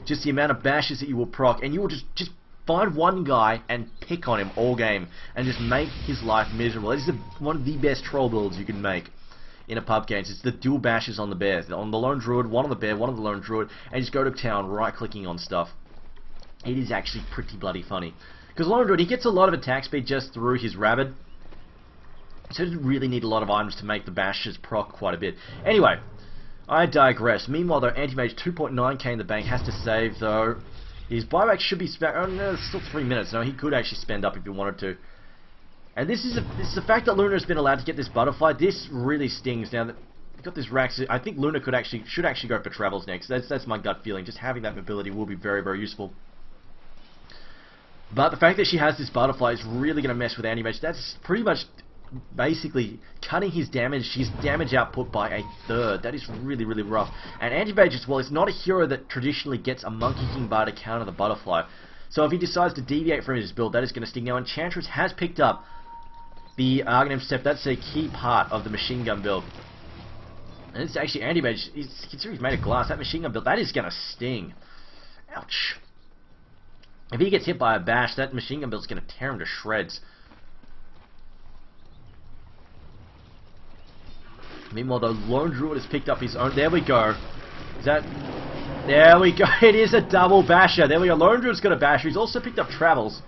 Just the amount of bashes that you will proc, and you will just find one guy and pick on him all game and just make his life miserable. This is one of the best troll builds you can make in a pub game. It's the dual bashes on the Bear. On the Lone Druid, one on the Bear, one on the Lone Druid, and just go to town right-clicking on stuff. It is actually pretty bloody funny. Because Lone Druid, he gets a lot of attack speed just through his Rabid. So he doesn't really need a lot of items to make the bashes proc quite a bit. Anyway, I digress. Meanwhile, though, Anti-Mage 2.9k in the bank has to save, though. His buyback should be spent. Oh no, it's still 3 minutes. No, he could actually spend up if he wanted to. And this is the fact that Luna has been allowed to get this Butterfly. This really stings. Now that we've got this Rax, I think Luna should actually go for Travels next. That's my gut feeling. Just having that mobility will be very, very useful. But the fact that she has this Butterfly is really going to mess with Anti-Mage. That's pretty much basically cutting his damage output by a third. That is really, really rough. And Anti-Mage as well is not a hero that traditionally gets a Monkey King bar to counter the Butterfly. So if he decides to deviate from his build, that is going to sting. Now Enchantress has picked up the Arcanum Step. That's a key part of the machine gun build. And it's actually Anti-Mage. Considering he's made of glass, that machine gun build, that is going to sting. Ouch. If he gets hit by a bash, that machine gun build is going to tear him to shreds. Meanwhile, though, Lone Druid has picked up his own. There we go. Is that... There we go. It is a double basher. There we go. Lone Druid's got a basher. He's also picked up Travels.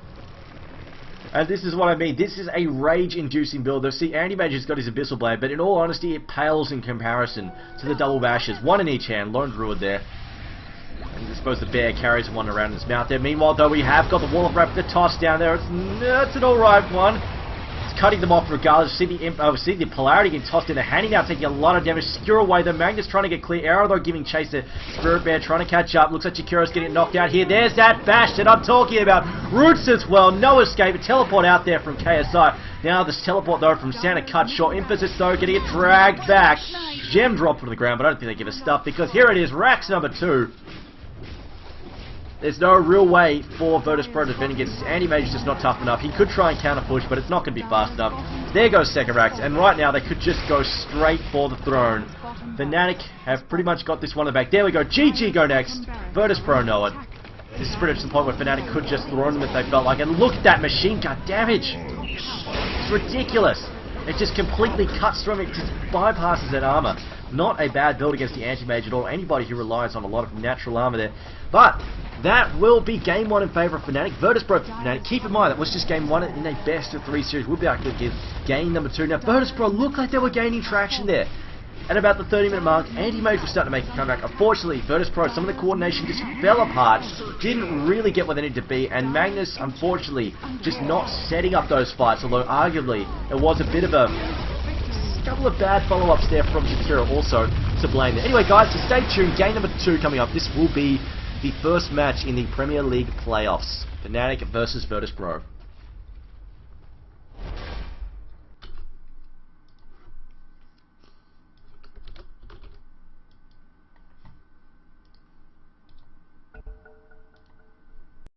And this is what I mean. This is a rage-inducing build. Though, see, Anti-Mage has got his Abyssal Blade, but in all honesty, it pales in comparison to the double bashers. One in each hand. Lone Druid there. And I suppose the bear carries one around his mouth there. Meanwhile, though, we have got the Wall of Raptor tossed down there. It's an alright one. Cutting them off regardless. See the polarity getting tossed in the handing out, taking a lot of damage. Secure away. The Magnus trying to get clear. Arrow though giving chase to Spirit Bear, trying to catch up. Looks like Chikuro's getting knocked out here. There's that bash that I'm talking about. Roots as well. No escape. A teleport out there from KSI. Now this teleport though from Santa cut short. Emphasis though getting it dragged back. Gem dropped on the ground, but I don't think they give a stuff because here it is. Rax number 2. There's no real way for Virtus.Pro to defend against this. Anti-Mage is just not tough enough. He could try and counter push, but it's not going to be fast enough. There goes second Rax, and right now they could just go straight for the throne. Fnatic have pretty much got this one in the back. There we go. GG go next. Virtus.Pro know it. This is pretty much the point where Fnatic could just throw them if they felt like it. And look at that machine gun damage. It's ridiculous. It just completely cuts through him. It just bypasses that armor. Not a bad build against the Anti-Mage at all. Anybody who relies on a lot of natural armor there. But that will be game 1 in favour of Fnatic. Virtus.Pro Fnatic. Keep in mind that was just game 1 in a best of 3 series. We'll be able to give game number 2. Now Virtus.Pro looked like they were gaining traction there. At about the 30-minute mark, Anti-Mage was starting to make a comeback. Unfortunately, Virtus.Pro, some of the coordination just fell apart. Didn't really get where they needed to be. And Magnus, unfortunately, just not setting up those fights. Although arguably, it was a bit of a couple of bad follow-ups there from Shakira also to blame there. Anyway guys, so stay tuned. Game number 2 coming up. This will be the first match in the Premier League playoffs. Fnatic versus Virtus.Pro.